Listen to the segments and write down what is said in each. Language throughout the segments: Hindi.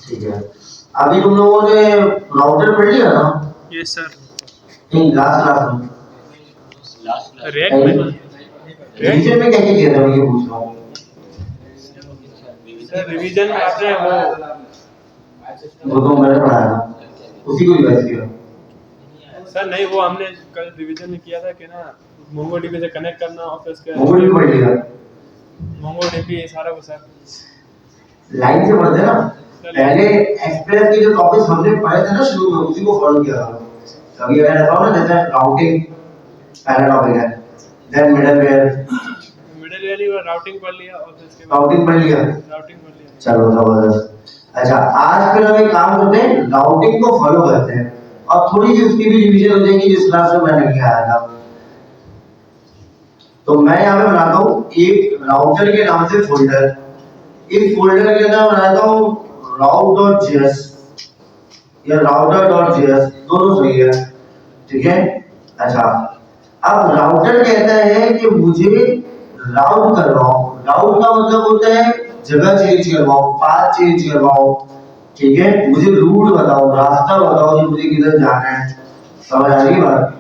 ठीक है, अभी तुम लोगों ने राउटर पढ़ लिया ना? Yes sir. नहीं, लास्ट क्लास में रिएक्ट में रिवीजन में क्या क्या किया था मैं ये पूछ रहा हूँ। सर रिवीजन में आपने वो तो मैंने पढ़ाया था, उसी को रिवाइज किया। सर नहीं, वो हमने कल रिवीजन में किया था कि ना मोंगोडीबी से कनेक्ट करना और फिर उसके मोंगोडीबी पढ़ लिया, मोंगोडीबी सारा कुछ सर लाइन से पढ़ते ना। पहले एक्सप्रेस के जो टॉपिक्स हमने पढ़े थे ना शुरू में, उसी को फॉलो किया था। कभी अगर ऐसा हो ना, जैसे राउटिंग पहला टॉपिक है, देन मिडलवेयर ही राउटिंग पढ़ लिया और फिर उसके बाद राउटिंग पढ़ लिया। चलो जबरदस्त। अच्छा, आज फिर हम एक काम करते हैं, राउटिंग को फॉलो करते हैं और थोड़ी सी उसकी भी रिवीजन हो जाएगी जिस क्लास में मैंने किया था। तो मैं यहाँ पे बनाता हूँ एक राउटर के नाम से फोल्डर, इस फोल्डर के अंदर बनाता हूँ route.js या router.js, दोनों सही है, ठीक है। अच्छा, अब राउटर कहता है कि मुझे राउट करवाओ, राउट का मतलब होता है जगह चेंज करवाओ, पाथ चेंज करवाओ, ठीक है। मुझे रूट बताओ, रास्ता बताओ कि मुझे किधर जाना है, समझ आ रही बात।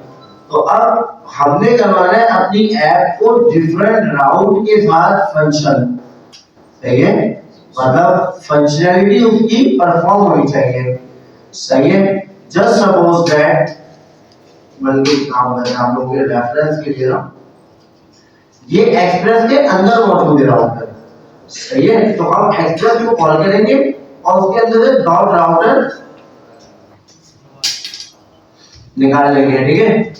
तो अब हमने करवाना है अपनी ऐप को डिफरेंट राउट के साथ फंक्शन, सही है, मतलब फंक्शनैलिटी उसकी परफॉर्म होनी चाहिए, सही है। जस्ट सपोज दैट, बल्कि काम करना आप लोगों के रेफरेंस के लिए ना, ये एक्सप्रेस के अंदर मौजूद है राउटर, सही है। तो हम एक्सप्रेस को कॉल करेंगे और उसके अंदर से डॉट राउटर निकाल लेंगे, ठीक है।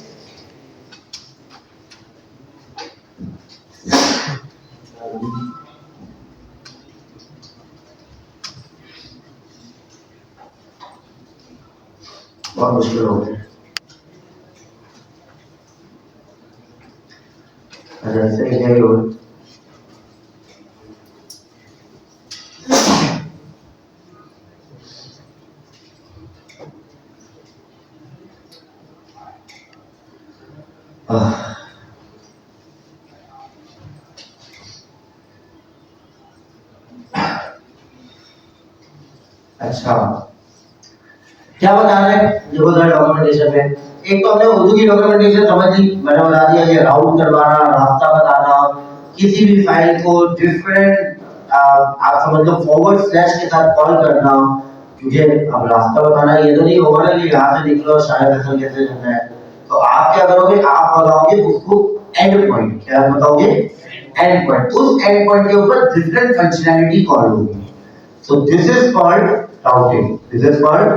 बहुत मुश्किल हो गया। अच्छा, ऐसे ही है। अच्छा, क्या बता रहे हैं, देखो जरा डॉक्यूमेंटेशन में एक तो हमने उर्दू की डॉक्यूमेंटेशन समझ ली, मैंने बता दिया कि राउट करवाना, रास्ता बताना, किसी भी फाइल को डिफरेंट आप समझ लो फॉरवर्ड स्लैश के साथ कॉल करना, क्योंकि अब रास्ता बताना ये तो नहीं होगा ना कि यहाँ से निकलो शायद असल कैसे जाना है। तो आप क्या करोगे, आप बताओगे उसको एंड पॉइंट, क्या बताओगे, एंड पॉइंट, उस एंड पॉइंट के ऊपर डिफरेंट फंक्शनैलिटी कॉल होगी। So this is called routing. This is called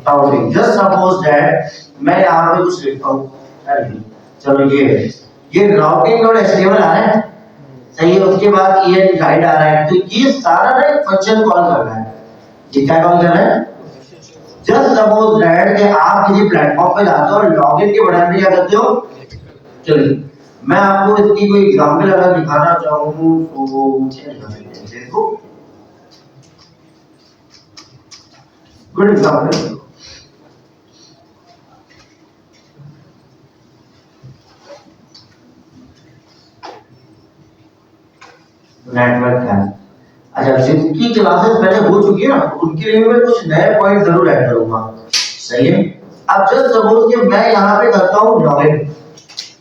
routing. Just suppose that मैं यहाँ पे कुछ लिखता हूँ, चलो ये routing.html आ रहा है, सही है। उसके बाद ये गाइड आ रहा है, तो ये सारा ना एक फंक्शन कॉल कर रहा है। ये क्या कॉल कर रहा है? Just suppose that कि आप किसी प्लेटफॉर्म पे जाते हो और लॉगिन के बटन पे क्या करते हो, चलिए मैं आपको इसकी कोई एग्जांपल अगर दिखाना चाहूँ तो देखो, गुड एग्जांपल, नेटवर्क है। अच्छा, जिनकी क्लासेस पहले हो चुकी है ना, उनके लिए मैं कुछ नए पॉइंट जरूर ऐड करूंगा, सही है। अब जस्ट सपोज कि मैं यहाँ पे करता हूँ लॉगिन,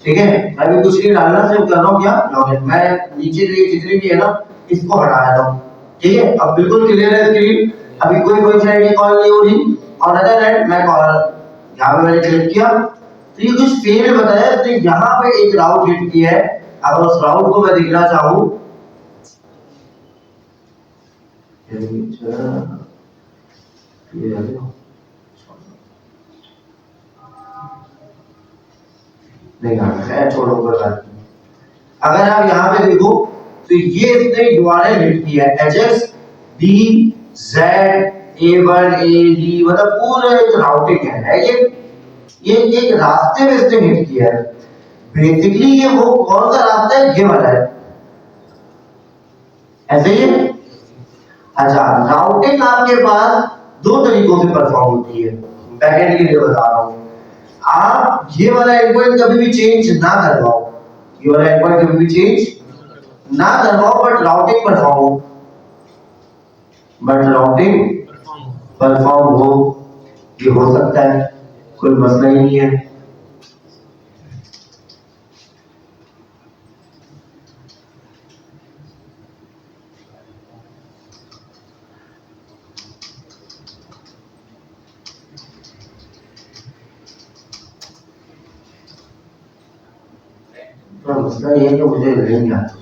ठीक है, मैं भी कुछ नहीं डालना, सिर्फ कर रहा हूँ क्या, लॉगिन। मैं नीचे जितनी भी है ना इसको हटा देता हूँ, ठीक है। अब बिल्कुल क्लियर है स्क्रीन, अभी कोई फंक्शनैलिटी कॉल नहीं हो रही। और अदर हैंड मैं कॉल यहाँ पे मैंने क्लिक किया तो ये कुछ फेल बताया, तो यहाँ पे एक राउट हिट किया है। अगर उस राउट को मैं देखना चाहूँ, नहीं है, छोड़ो कोई बात नहीं। अगर आप यहाँ पे देखो तो ये इसने URL हिट किया है, HXDZ A1AD, मतलब पूरा एक राउटिंग है। ये एक रास्ते में इसने हिट किया है। बेसिकली ये वो कौन सा रास्ता है, ये वाला है, ऐसे ही है। अच्छा, राउटिंग आपके पास दो तरीकों से परफॉर्म होती है, बैकएंड के लिए बता रहा हूँ। आप ये वाला एंड पॉइंट कभी भी चेंज ना करवाओ, ये वाला एंड पॉइंट कभी भी चेंज ना करवाओ, बट राउटिंग परफॉर्म हो, ये हो सकता है, कोई मसला ही नहीं है। तो मसला ये है कि मुझे नहीं आता।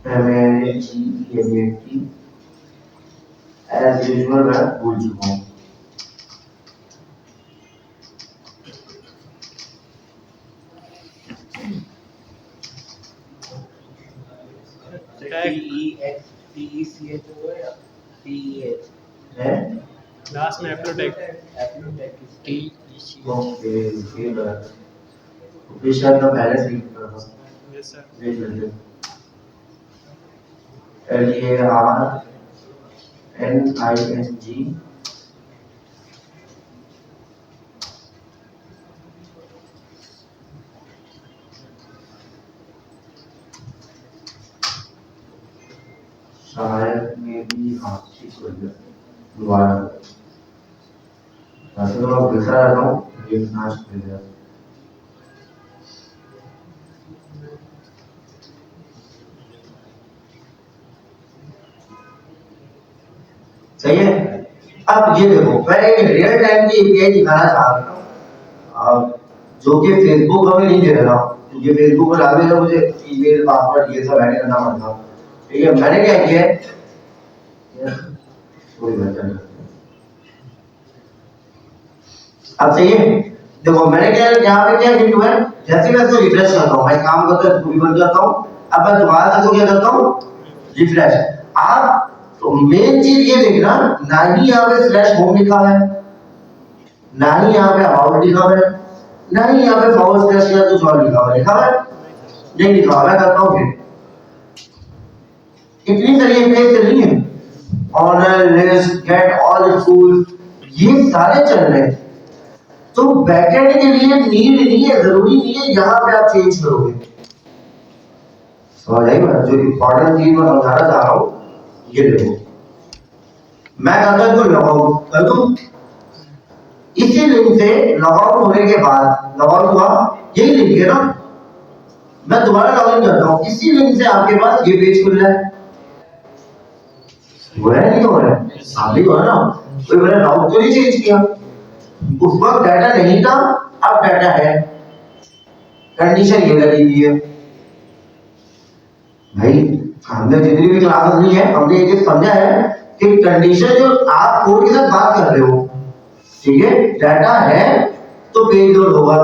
MAGEMAT एज यूजुअल मैं भूल चुका हूँ। है लास्ट में एप्लोटेक ओके ये शायद मैं पहले से ही कर रहा हूँ। यस सर देख लेते हैं। LARNING शायद में भी आपसी दोबारा वैसे तो मैं लिख रहा हूँ ये नाश कर दिया। सही है। अब ये देखो मैं एक रियल टाइम की एपीआई दिखाना चाह रहा हूँ जो कि फेसबुक हमें नहीं दे रहा, क्योंकि फेसबुक पर डालने का मुझे ईमेल पासवर्ड ये सब ऐड करना पड़ता। ठीक है, मैंने क्या किया है, कोई बेहतर नहीं। अब सही है, देखो मैंने क्या यहाँ पे क्या हिट हुआ है, जैसे मैं इसको रिफ्रेश करता हूँ, मैं काम करता हूँ पूरी बंद करता हूँ, अब मैं दोबारा से क्या करता हूँ रिफ्रेश। आप तो मेन चीज ये देखना, ना ही यहाँ पे स्लैश होम लिखा है, ना ही यहाँ पे अबाउट लिखा है, ना ही यहाँ पे फॉरवर्ड स्लैश या कुछ और लिखा है, नहीं लिखा हुआ। मैं करता हूँ फिर इतनी सारी एपीआई चल रही है, owner list get all tools ये सारे चल रहे हैं, तो बैकएंड के लिए नीड नहीं है, जरूरी नहीं है यहाँ पे आप चेंज करोगे। समझ आई बात? जो इंपॉर्टेंट चीज मैं समझाना चाह रहा हूँ ये देखो, मैं अगर तो लॉग आउट कर दूं, इसी लिंक से लॉग आउट होने के बाद लॉग आउट हुआ, यही लिंक है ना, मैं दोबारा लॉग इन करता हूँ, इसी लिंक से आपके पास ये पेज खुल रहा है, हो रहा है नहीं हो रहा है? अभी हो रहा ना, कोई मैंने राउट तो नहीं चेंज किया, उस वक्त डाटा नहीं था, अब डाटा है, कंडीशन ये लगी हुई है। भाई हमने जितनी भी क्लासेस ली है, हमने ये चीज समझा है कि कंडीशन जो आप कोड के साथ बात कर रहे हो, ठीक है, डाटा है तो पेज लोड होगा,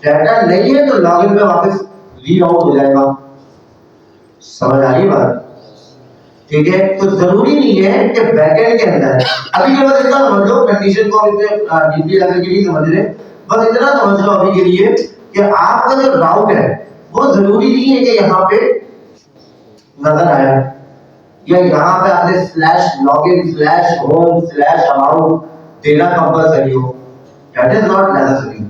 डाटा नहीं है तो लॉगिन पे वापस रीड आउट हो जाएगा। समझ आ रही बात? ठीक है, तो जरूरी नहीं है कि बैकएंड के अंदर अभी के बाद इतना समझ लो, कंडीशन को इतने डीपली लेवल के लिए समझ ले, बस इतना समझ लो अभी के लिए कि आपका जो राउट है वो जरूरी नहीं है कि यहाँ पे नजर आया, या यहाँ पे आपने slash login slash home slash about देना कंपलसरी हो, that is not necessary.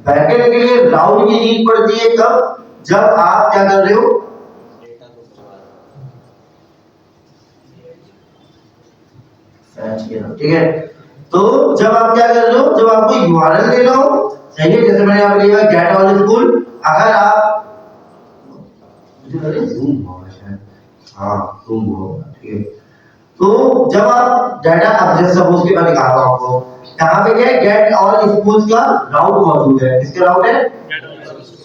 Backend के लिए राउट की नीड पड़ती है कब, जब आप क्या कर रहे हो, ठीक है, तो जब आप क्या कर रहे हो, जब आपको यूआरएल देना हो, सही है, जैसे मैंने यहाँ पे लिखा गेट ऑल स्कूल, अगर आप मुझे लगे जूम होगा शायद, हाँ जूम होगा, ठीक है, तो जब आप डाटा अब जैसे सपोज के मैं दिखा रहा हूँ आपको, यहाँ पे क्या है, गेट ऑल स्कूल्स का राउट मौजूद है, किसका राउट है,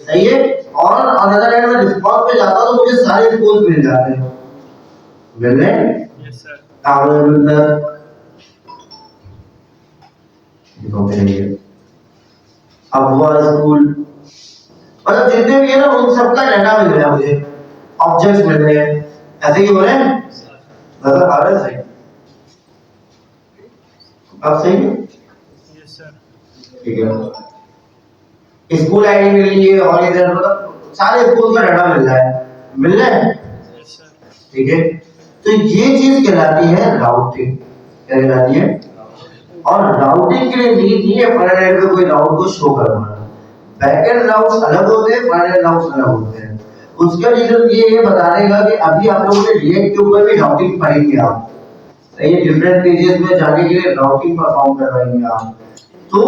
सही है, और अनदर एंड में रिस्पांस पे जाता हूँ तो मुझे सारे स्कूल्स मिल जाते हैं, मिल रहे हैं, यस सर, अब हुआ स्कूल, मतलब जितने भी है ना उन सबका डाटा मिल रहा है मुझे, ऑब्जेक्ट्स मिल रहे हैं, ऐसे ही हो रहे हैं, नजर आ रहा है सही, अब सही है। Yes sir. ठीक है, स्कूल आईडी मिल रही है और इधर मतलब सारे स्कूल का डाटा मिल रहा है। Yes sir. ठीक है, तो ये चीज कहलाती है राउटिंग। क्या कहलाती है? और राउटिंग के लिए नीड नहीं है फ्रंट एंड पे कोई राउट को शो करना। बैकएंड राउट्स अलग होते हैं, फ्रंट एंड राउट्स अलग होते हैं। उसका रीजन ये है बताने का कि अभी आप लोगों ने रिएक्ट के ऊपर भी राउटिंग पढ़ेंगे आप। सही है, डिफरेंट पेजेस में जाने के लिए राउटिंग परफॉर्म करवाएंगे आप। तो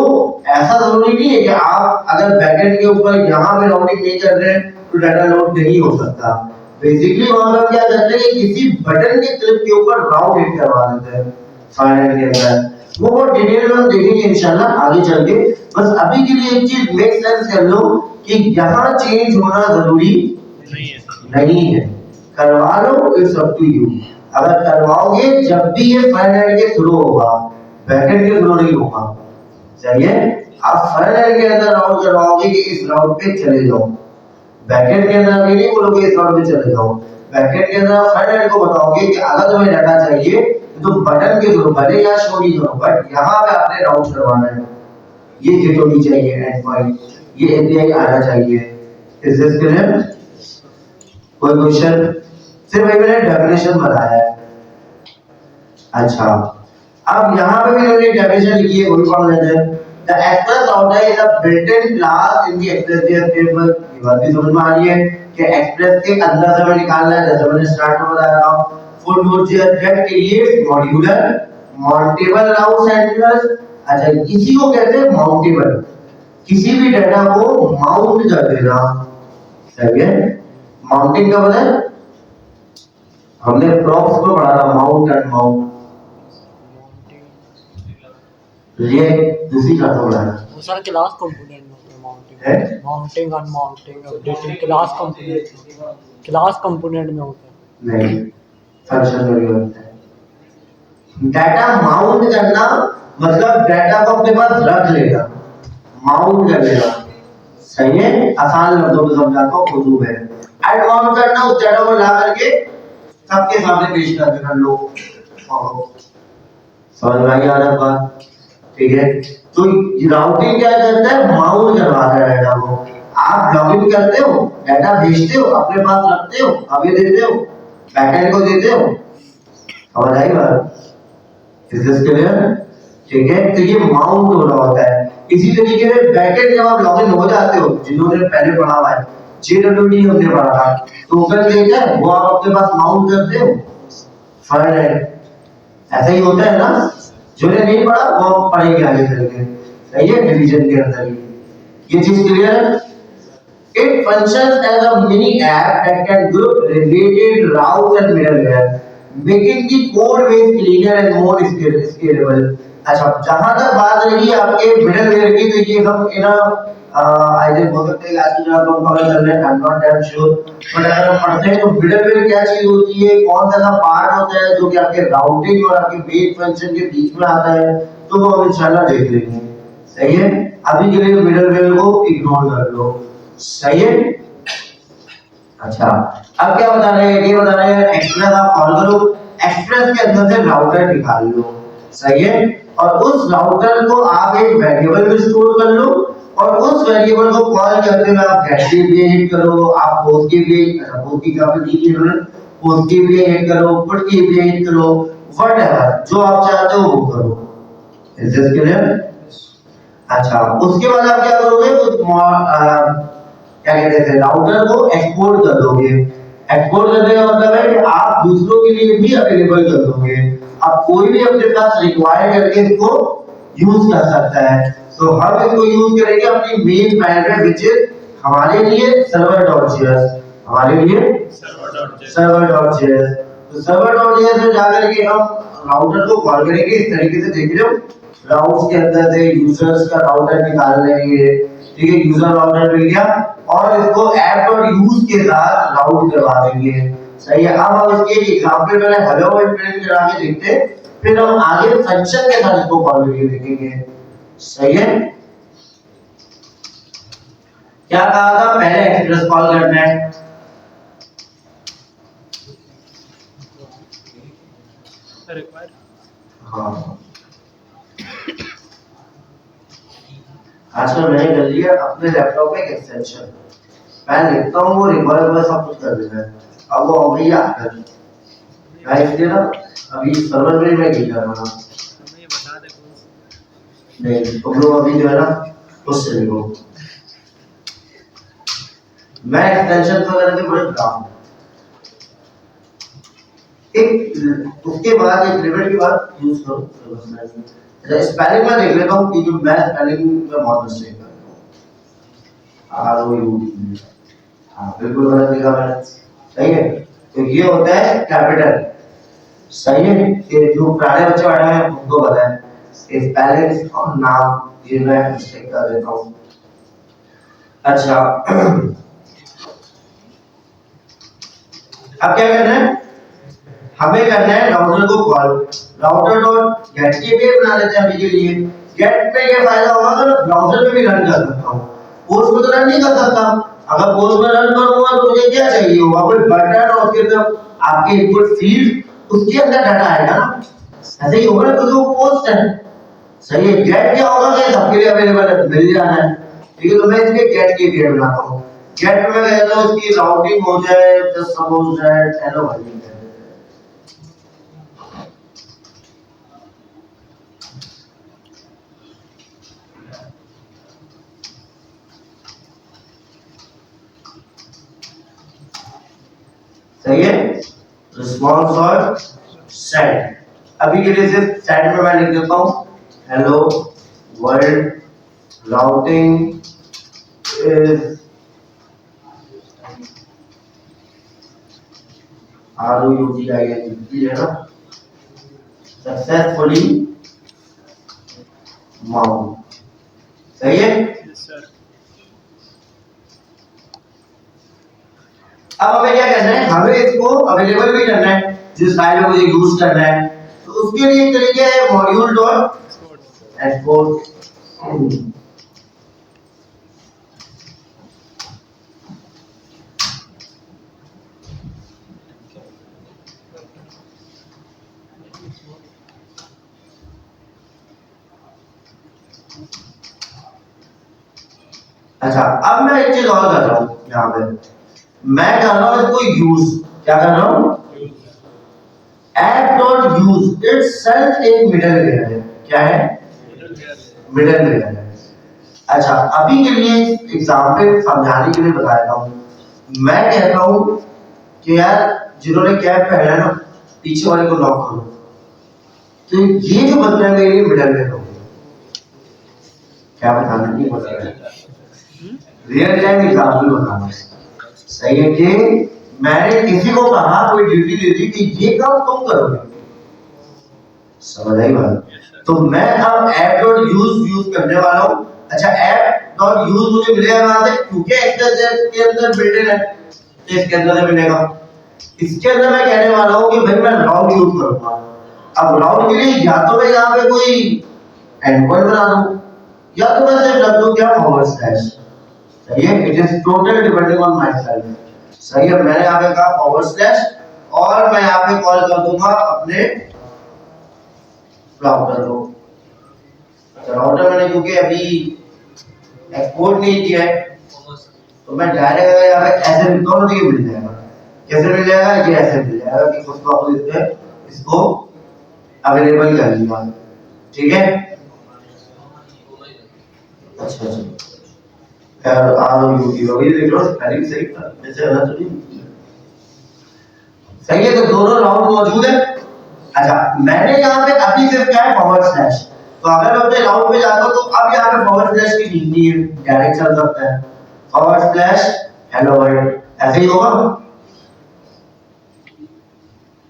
ऐसा जरूरी नहीं है कि आप अगर बैकएंड के ऊपर यहाँ पे राउटिंग नहीं कर रहे हैं तो डाटा लोड नहीं हो सकता। बेसिकली वहां पर क्या करते हैं, किसी बटन के क्लिक के ऊपर राउट हिट करवा देते हैं फ्रंट एंड के अंदर। वो बहुत डिटेल में हम देखेंगे इंशाल्लाह आगे चल के। बस अभी के लिए एक चीज मेक सेंस कर लो कि यहाँ चेंज होना जरूरी नहीं है। करवा लो, इट्स अप टू यू। अगर करवाओगे जब भी ये फ्रंट एंड के थ्रू होगा, बैकएंड के थ्रू नहीं होगा। सही है, आप फ्रंट एंड के अंदर राउट करवाओगे कि इस राउट पे चले जाओ, बैकएंड के अंदर भी नहीं बोलोगे इस राउट पे चले जाओ। बैकएंड के अंदर फ्रंट एंड को बताओगे कि अगर तुम्हें डाटा चाहिए तो बटन के थ्रू भले या शो नहीं करो, बट यहाँ पे आपने राउट करवाना है। ये हिट होनी चाहिए एंड पॉइंट, ये एपीआई आना चाहिए। Is this clear? कोई क्वेश्चन? सिर्फ एक मैंने डेफिनेशन बताया है। अच्छा, अब यहाँ पे भी मैंने डेफिनेशन लिखी है, वो भी पढ़ लेते हैं। The express router is a built-in class in the express table. ये बात भी समझ में आ रही है कि एक्सप्रेस के अंदर से हमें निकालना है, जैसे मैंने स्टार्ट में बताया था। Full node that creates modular mountable route centres. अच्छा, इसी को कहते हैं माउंटेबल, किसी भी डाटा को माउंट कर देना। सही है, माउंटिंग का मतलब है, हमने प्रॉप्स को पढ़ा था, माउंट एंड माउंट। ये दूसरी क्लास में पढ़ा था। वो सर क्लास कंपोनेंट में होता है माउंटिंग, है? माउंटिंग अनमाउंटिंग अपडेटिंग क्लास कंपोनेंट में होता है। नहीं, फंक्शन में भी होता है। डाटा माउंट करना मतलब डाटा को अपने पास रख लेना, माउंट कर लेना। सही है, आसान लफ्जों में समझाता हूँ, उर्दू में। एड माउंट करना, उस डाटा को ला करके सबके सामने पेश कर देना। लोग समझ में आ गया ना बात? ठीक है, तो राउटिंग क्या करता है, माउंट करवाता है डाटा को। आप लॉगिन करते हो, डाटा भेजते हो, अपने पास रखते हो, अभी देते हो, बैकएंड को देते हो। समझ आई बात? Is this clear? ठीक है, तो ये माउंट हो रहा होता है। इसी तरीके से बैकएंड जब आप लॉगिन हो जाते हो, जिन्होंने पहले पढ़ा हुआ है, JWT हमने पढ़ा था, टोकन देता है, वो आप अपने पास माउंट करते हो फ्रंट एंड। ऐसा ही होता है ना, जो ने नहीं पढ़ा वो हम पढ़ेंगे आगे चल के। सही है, डिवीजन के अंदर ये चीज क्लियर है। It functions as a mini app that can group related routes and middleware, making the code base cleaner and more scalable. अच्छा, जहां तक बात रही आपके मिडलवेयर की, तो ये हम इन आई थिंक बोल सकते हैं आज की जो हम कवर कर रहे हैं, आई am not that sure, but अगर हम पढ़ते हैं तो मिडलवेयर क्या चीज होती है, कौन सा पार्ट होता है जो कि आपके राउटिंग और आपके मेन फंक्शन के बीच में आता है, तो वो हम इंशाल्लाह देख लेंगे। सही है, अभी के लिए मिडलवेयर को इग्नोर कर लो। सही है। अच्छा, अब क्या बता रहे हैं, ये बता रहे हैं एक्सप्रेस आप कॉल करो, एक्सप्रेस के अंदर से राउटर निकाल लो। सही है, और उस राउटर को आप एक वेरिएबल में स्टोर कर लो, और उस वेरिएबल को कॉल करते हुए आप गेट के लिए हिट करो, आप पोस्ट के लिए, अच्छा पोस्ट की क्या दी है, पोस्ट के लिए हिट करो, पुट के लिए हिट करो, व्हाटएवर जो आप चाहते हो वो करो। Is this clear? अच्छा, उसके बाद आप क्या करोगे, उस क्या कहते हैं राउटर को एक्सपोर्ट कर दोगे। एक्सपोर्ट करने का मतलब है कि आप दूसरों के लिए भी अवेलेबल कर दोगे। अब कोई भी अपने पास रिक्वायर करके इसको यूज कर सकता है। तो हम इसको यूज करेंगे अपनी मेन फाइल में, विच इज हमारे लिए server.js, हमारे लिए server.js। तो server.js में जाकर के हम राउटर को कॉल करेंगे इस तरीके से। देख रहे हो, राउट्स के अंदर से यूजर्स का राउटर निकाल लेंगे। ठीक है, यूजर राउटर मिल गया और इसको app.use के साथ राउट करवा देंगे। सही है, अब हम इसके एक एग्जांपल में हेलो वर्ल्ड प्रिंट करा के देखते हैं, फिर हम आगे फंक्शन के साथ इसको कॉल करके देखेंगे। सही है, क्या कहा था, पहले एक्सप्रेस कॉल करना है। रिक्वायर हाँ, आजकल मैंने कर लिया अपने लैपटॉप में एक एक्सटेंशन, मैं लिखता हूँ वो रिकॉर्ड में सब कुछ कर देता है। अब वो अभी आकर मैं इसलिए ना अभी सर्वर में मैं नहीं कर रहा नहीं, तुम लोग अभी जो है ना उससे लिखो। मैं एक्सटेंशन वगैरह के बड़े खराब हूँ। एक उसके बाद एक लिमिट के बाद यूज करो। अच्छा स्पेलिंग में देख लेता हूँ क्योंकि मैं स्पेलिंग में बहुत मिस्टेक करता हूँ। ROU, हाँ बिल्कुल गलत लिखा मैंने, सही है। तो ये होता है कैपिटल, सही है। कि जो पुराने बच्चे बैठे हैं उनको पता है स्पेलिंग और नाम, ये मैं मिस्टेक कर देता हूँ। अच्छा अब क्या करना है, हमें करना है राउटर को कॉल। राउटर डॉट गेट के भी बना लेते हैं अभी के लिए। गेट पे ये फायदा होगा कि ब्राउज़र में भी रन कर सकता हूँ, पोस्ट में तो रन नहीं कर सकता। अगर पोस्ट में रन करूंगा तो मुझे क्या चाहिए होगा, कोई बटन और उसके अंदर आपके इनपुट फील्ड, उसके अंदर डाटा आएगा ना, ऐसे ही होगा ना, क्योंकि वो पोस्ट है, सही है। गेट क्या होगा कि सबके लिए अवेलेबल है, मिल जाना है, ठीक है। तो मैं इसलिए गेट के लिए बनाता हूँ। गेट में मैं कहता हूँ इसकी राउटिंग हो जाए, जस्ट सपोज दैट हेलो भाई, सही है। रिस्पॉन्स और सेट, अभी के लिए सिर्फ सेट में मैं लिख देता हूँ hello world routing is ROUTING है ना, सक्सेसफुली माउंट, सही है। अब हमें क्या करना है, हमें इसको अवेलेबल भी करना है जिस फाइल में मुझे यूज करना है। तो उसके लिए एक तरीका है मॉड्यूल डॉट एक्सपोर्ट। अच्छा अब मैं एक चीज और कर रहा हूँ यहाँ पे, मैं कर रहा हूँ इसको यूज, क्या कर रहा हूँ, app.use itself एक मिडल लेयर है, क्या है, मिडल लेयर है। अच्छा अभी के लिए एग्जाम्पल समझाने के लिए बताया हूँ। मैं कहता हूँ कि यार जिन्होंने कैप पहना है ना, पीछे वाले को लॉक करो, तो ये जो बंदा है मेरे लिए मिडल लेयर हो गया। क्या बताना नहीं पता है, रियल टाइम एग्जाम्पल बताना, सही है। कि मैंने किसी को कहा, कोई ड्यूटी दे दी कि ये काम तुम करोगे, समझ आई बात। तो मैं अब app.use यूज करने वाला हूँ। अच्छा app.use मुझे मिलेगा कहां से, क्योंकि एक्सेस के अंदर बिल्ट है, तो इसके अंदर से मिलेगा। इसके अंदर मैं कहने वाला हूँ कि भाई मैं राउट यूज करूंगा। अब राउट के लिए या तो मैं यहाँ पे कोई एंडपॉइंट बना दूं, या तो मैं सिर्फ रख दूं क्या फॉरवर्ड स्लैश, सही है। It is total depending on my self, सही है। मैंने यहाँ पे कहा फॉरवर्ड स्लैश, और मैं यहाँ पे कॉल कर दूंगा अपने राउटर को। राउटर मैंने क्योंकि अभी एक्सपोर्ट नहीं किया है, तो मैं डायरेक्ट अगर यहाँ पे ऐसे लिखता हूँ तो ये मिल जाएगा। कैसे मिल जाएगा, ये ऐसे मिल जाएगा कि उसको आप इसको अवेलेबल कर लिया, ठीक है। अच्छा ROUT वही देख लो, स्पेलिंग सही था, वैसे अलग तो नहीं, सही है। तो दोनों राउट मौजूद है। अच्छा मैंने यहाँ पे अभी सिर्फ क्या है फॉरवर्ड स्लैश, तो अगर मैं अपने राउट पे जाता हूँ तो अब यहाँ पे फॉरवर्ड स्लैश की नीड नहीं है, डायरेक्ट चल सकता है फॉरवर्ड स्लैश हेलो वर्ल्ड, ऐसे ही होगा।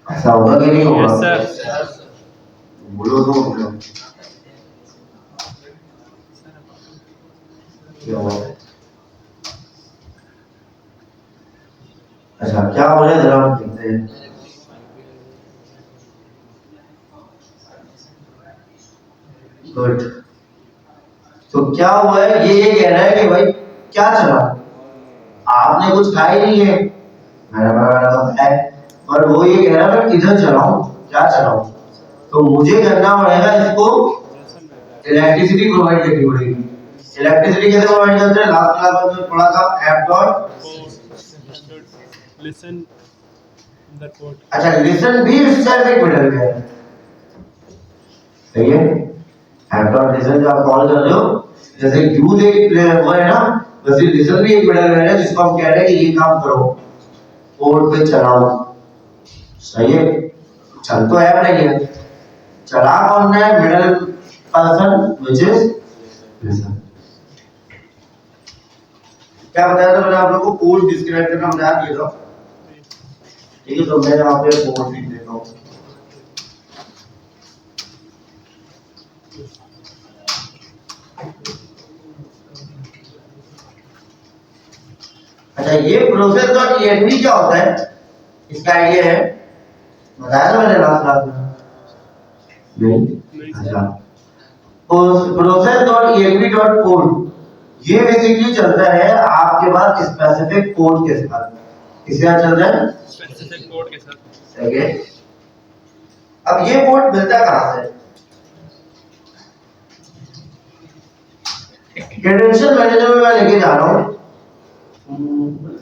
ऐसा होगा कि नहीं होगा, बोलो तो क्या हुआ। अच्छा क्या हो रहा है जरा हम देखते हैं। गुड, तो क्या हुआ है, ये कह रहा है कि भाई क्या चला, आपने कुछ खाया ही नहीं है, पर वो ये कह रहा है मैं किधर चलाऊं, क्या चलाऊं। तो मुझे करना पड़ेगा इसको इलेक्ट्रिसिटी प्रोवाइड करनी पड़ेगी, इलेक्ट्रिसिटी कैसे प्रोवाइड करते हैं? लास्ट क्लास में पढ़ा था F dot. Listen the code. अच्छा, लिसन भी सेल्फ एक मिडलवेयर है, सही है। एफ डॉट लिसन जो आप कॉल कर रहे हो, जैसे यूज एक वो है ना, वैसे लिसन भी एक मिडलवेयर है जिसको हम कह रहे हैं कि ये काम करो, कोड पे चलाओ, सही है। चल तो ऐप नहीं है, चला कौन है? Middle person which is listen. क्या बताया था मैंने आप लोगों को? कोड डिस्क्राइब करना बता दिया था, ठीक है। तो मैं यहाँ पे कोड लिख देता हूँ। अच्छा, ये प्रोसेस डॉट ईएनवी क्या होता है? इसका आइडिया है? बताया था मैंने लास्ट क्लास में? नहीं। अच्छा, process dot env dot code, ये बेसिकली चलता है आपके पास स्पेसिफिक कोड के साथ। किसके साथ चलता है? स्पेसिफिक कोड के साथ, सही है। अब ये कोड मिलता कहां से? क्रेडेंशियल मैनेजर में मैं लेके जा रहा हूँ,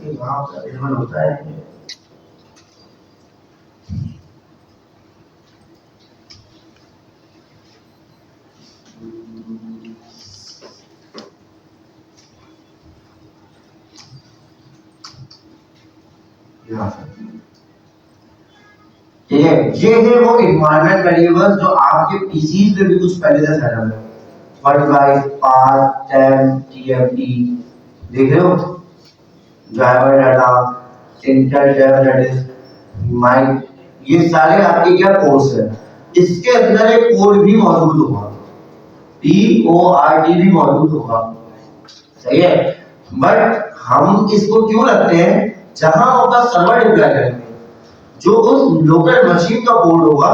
यहाँ पर अवेलेबल होता है। ठीक है, ये है वो इन्वायरमेंट वेरिएबल्स जो आपके पीसीज में भी कुछ पहले से सेटअप है। Word wise, path, temp, TMT, देख रहे हो? Driver data, inter dev, that is mic, ये सारे आपके क्या कोड्स है। इसके अंदर एक कोड भी मौजूद होगा, PORT भी मौजूद होगा, सही है। बट हम इसको क्यों रखते हैं? जहां होगा सर्वर डिप्लॉय करेंगे, जो उस लोकल मशीन का कोड होगा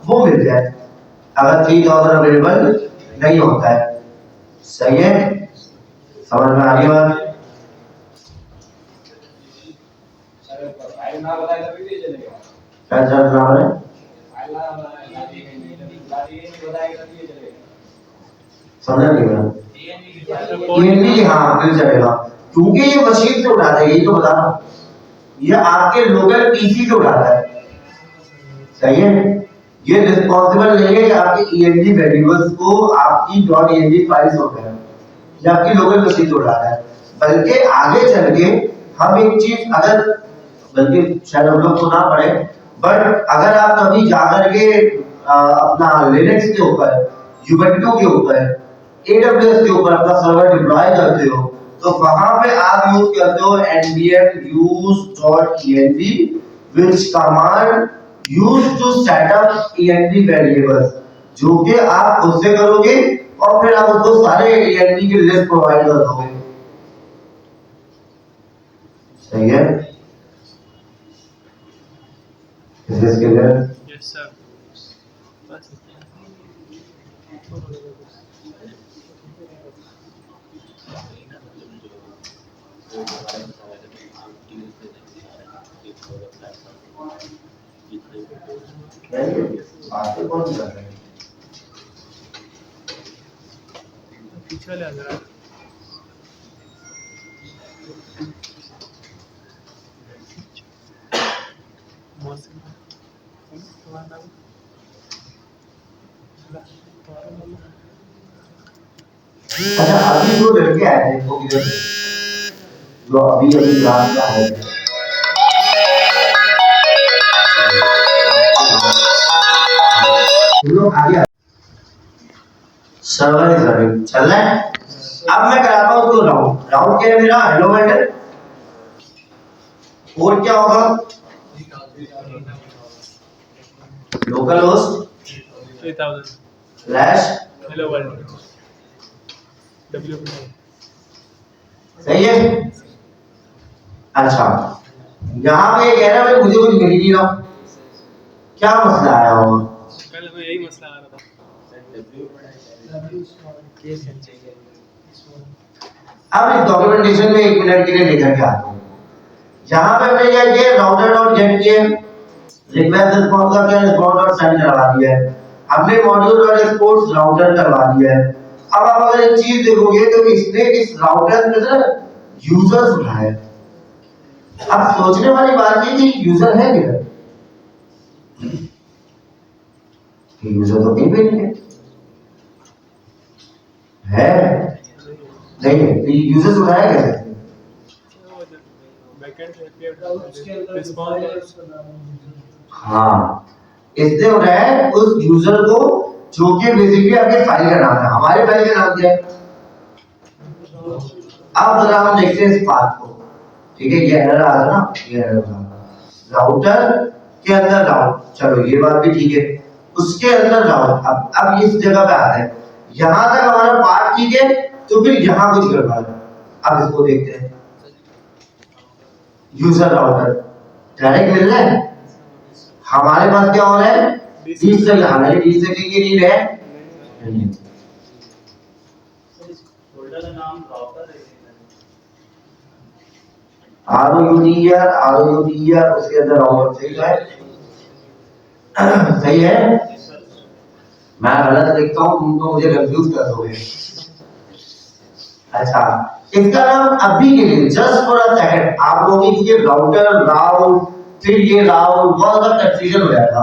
वो मिल जाए, अगर 3000 अवेलेबल नहीं होता है, सही है। समझ में आ रही बात? क्या चल रहा है? समझ नहीं रहा? ईएनवी, हाँ फिर चलेगा, क्योंकि ये मशीन से उठाता है, यही तो बता रहा हूं, ये आपके लोकल पीसी से उठाता है, सही है। ये रिस्पॉन्सिबल नहीं है कि आपके ईएनवी वेरिएबल्स को आपकी .env फाइल्स वगैरह या आपकी लोकल मशीन से उठाता है, बल्कि आगे चल के हम एक चीज, अगर बल्कि शायद हम लोग तो ना पढ़े, बट अगर आप कभी जाकर के अपना लिनक्स के ऊपर, यूबंटू के ऊपर, AWS के ऊपर अपना सर्वर डिप्लॉय करते हो, तो वहां पे आप यूज करते हो npm use.env, which command used to set up env variables, जो कि आप खुद से करोगे और फिर आप उसको सारे env की लिस्ट प्रोवाइड कर दोगे, सही है। Is this clear? Yes sir. बातें कौन कर रहे हैं? पीछे ले जरा। अच्छा, अभी जो लड़के आए थे वो किधर थे? जो अभी अभी क्लास में आए थे, तुम लोग आगे सर्वर इज रनिंग, चल रहा है। अब मैं कराता हूँ उसको राउंड। राउंड क्या है मेरा? Hello world. कोड क्या होगा? Local host 3000 slash hello world w। सही है। अच्छा, यहाँ पे कह रहा है मुझे कुछ मिल नहीं रहा, क्या मसला आया होगा? कल में यही मसला आ रहा था। अब इस डॉक्यूमेंटेशन में 1 मिनट के लिए लेकर के आता हूँ। यहाँ पे हमने क्या किया? राउटर डॉट गेट किया, रिक्वेस्ट रिस्पॉन्स का क्या रिस्पॉन्स डॉट सेंड करवा दिया है, हमने मॉड्यूल डॉट एक्सपोर्ट राउटर करवा दिया है, अब आप अगर एक चीज देखोगे तो इसने इस राउटर में ना यूजर्स उठाए। अब सोचने वाली बात ये कि यूजर है किधर? यूजर तो कहीं पे नहीं है नहीं है, तो यूजर्स उठाया कैसे? बैकएंड से रिस्पॉन्स हाँ, इसने उठाया उस यूजर को जो कि बेसिकली आपके फाइल का नाम है। हमारे फाइल का नाम क्या है? अब जरा हम देखते हैं इस बात को, ठीक है? ये एरर आ रहा है ना, ये एरर राउटर के अंदर राउट, चलो ये बात भी ठीक है, उसके अंदर राउट। अब इस जगह पे आते हैं, यहां तक हमारा पार्ट ठीक है, तो फिर यहां कुछ गड़बड़ है। अब इसको देखते हैं, यूजर राउटर डायरेक्ट मिल रहा है, हमारे पास क्या हो रहा है? 20 से हालांकि 20 से की नीड है नहीं, फोल्डर का नाम राउटर है। ROUTER उसके अंदर राउटर सही है। सही है, मैं गलत लिखता हूँ तुम तो मुझे कंफ्यूज कर दोगे। अच्छा, इसका नाम अभी के लिए जस्ट फॉर अ सेकंड आप लोगों की ये राउटर राउट फिर ये राउट बहुत ज्यादा कंफ्यूजन हो जाएगा।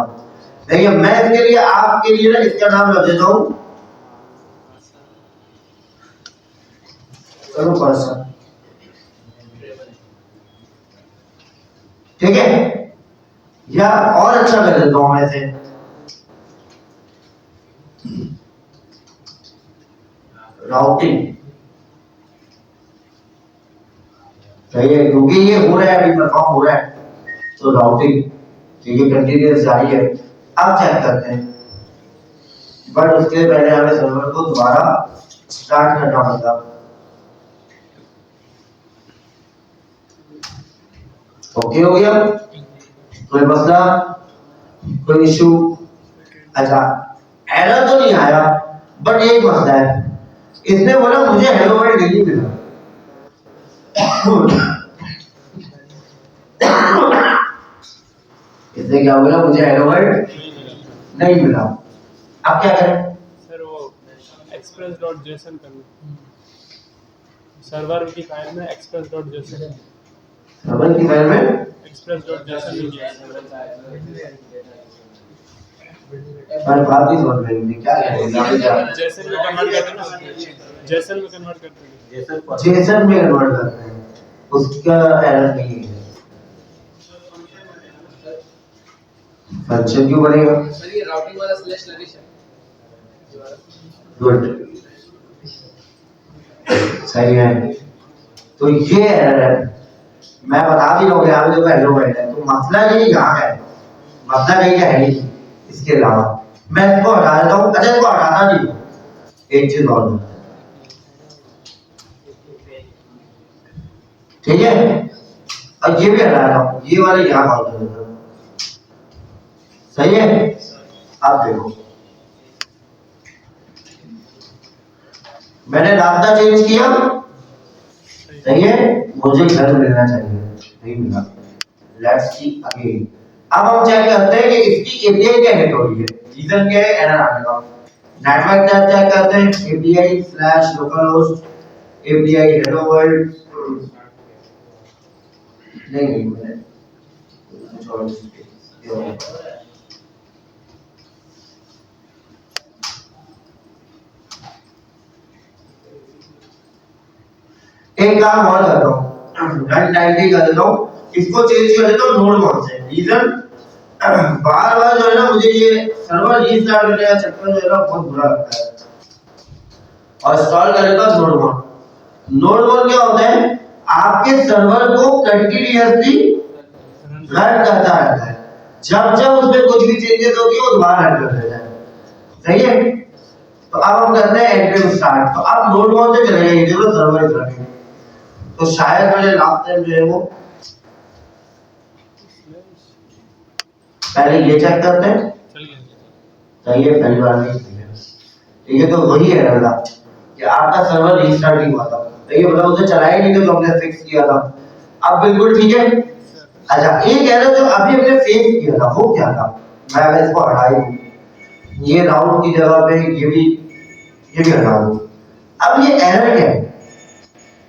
देखिए मैं इसके लिए आपके लिए ना इसका नाम रख देता हूँ, चलो पर्सन, ठीक है? या और अच्छा कर देता हूँ मैं इसे, राउटिंग। सही है, क्योंकि ये हो रहा है, अभी परफॉर्म हो रहा है, तो राउटिंग, ठीक है, कंटिन्यूअस जारी है। अब चेक करते हैं, बट उसके पहले हमें सर्वर को दोबारा स्टार्ट करना पड़ता। ओके हो गया? कोई मसला, कोई इशू? अच्छा, एरर तो नहीं आया, बट एक मसला है, इसने बोला मुझे हेलो वर्ल्ड नहीं मिला। इसने क्या बोला? मुझे हेलो वर्ल्ड नहीं मिला। अब क्या करें? सर वो express.json करना, सर्वर की फाइल में express.json, सर्वर की फाइल में express.json लिखी है। पर बात नहीं समझ में आई, क्या करें? जेसन में कन्वर्ट कर देना, जेसन में कन्वर्ट कर देना, जेसन में कन्वर्ट करते हैं, उसका एरर नहीं है। फंक्शन क्यों बनेगा? सर ये राउटिंग वाला स्लैश लगे गुड, सही है। तो ये एरर है, मैं बता भी रहा हूँ यहाँ पे, देखो हेलो वर्ल्ड है, तो मसला ये यहाँ है, मसला कहीं का है नहीं। इसके अलावा मैं इसको हटा देता हूँ। अच्छा, इसको हटाना नहीं, एक चीज और, ठीक है? और ये भी हटा रहा हूँ, ये वाले यहाँ कॉल कर देता हूँ, सही है? अब देखो मैंने रास्ता चेंज किया, सही है? मुझे घर मिलना चाहिए, नहीं मिला। Let's see again. अब हम चेक करते हैं कि इसकी एपीआई क्या हिट हो रही है, रीजन क्या है एरर आने का। नेटवर्क टैब चेक करते हैं, API/localhost API hello world, नहीं कुछ और एक काम और करता हूँ, रन टाइम भी कर देता हूँ, इसको चेंज कर देता हूँ नोड मोड से। रीजन बार बार जो है ना मुझे ये सर्वर रीस्टार्ट करने का चक्कर जो है ना बहुत बुरा लगता है, और इंस्टॉल करने का नोड मोड। नोड मोड क्या होता है? आपके सर्वर को कंटीन्यूअसली रन करता रहता है, जब जब उसमें कुछ भी चेंजेस होगी वो दोबारा रन कर देता है, सही है? तो अब हम करते हैं एंट्री स्टार्ट। तो अब नोड मोड से चले जाइए, देखो सर्वर इज रनिंग। तो शायद मैंने लास्ट टाइम जो है वो, पहले ये चेक करते हैं, सही है? पहली बार नहीं, ठीक है? तो वही एरर था कि आपका सर्वर रीस्टार्ट नहीं हुआ था, तो ये मतलब उसे चलाया नहीं था जो हमने फिक्स किया था। अब बिल्कुल ठीक है। अच्छा, एक एरर जो अभी हमने फेस किया था वो क्या था? मैं अगर इसको हटा दूं, ये राउट की जगह पे ये भी हटा दूं, अब ये एरर क्या है,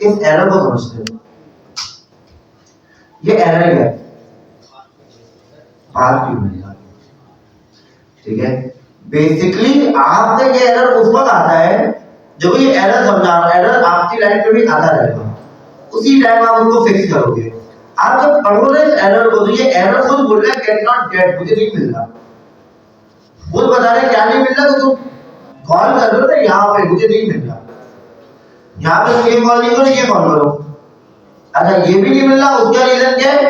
इस एरर को समझते हैं। ये एरर क्या है, बात क्यों नहीं आती, ठीक है। बेसिकली आप तक ये एरर उस वक्त आता है जब ये एरर समझा, एरर आपकी लाइफ में भी आता रहेगा, उसी टाइम आप उसको फिक्स करोगे। आप जब पढ़ोगे इस एरर को, तो ये एरर खुद बोल रहा है कैन नॉट गेट, मुझे नहीं मिल रहा, खुद बता रहे क्या नहीं मिल रहा, तो तुम कॉल कर रहे हो ना यहाँ पे, मुझे नहीं मिल रहा, यहाँ पे ये कॉल नहीं करो, ये कॉल करो। अच्छा ये भी नहीं मिल रहा, उसका रीजन क्या है,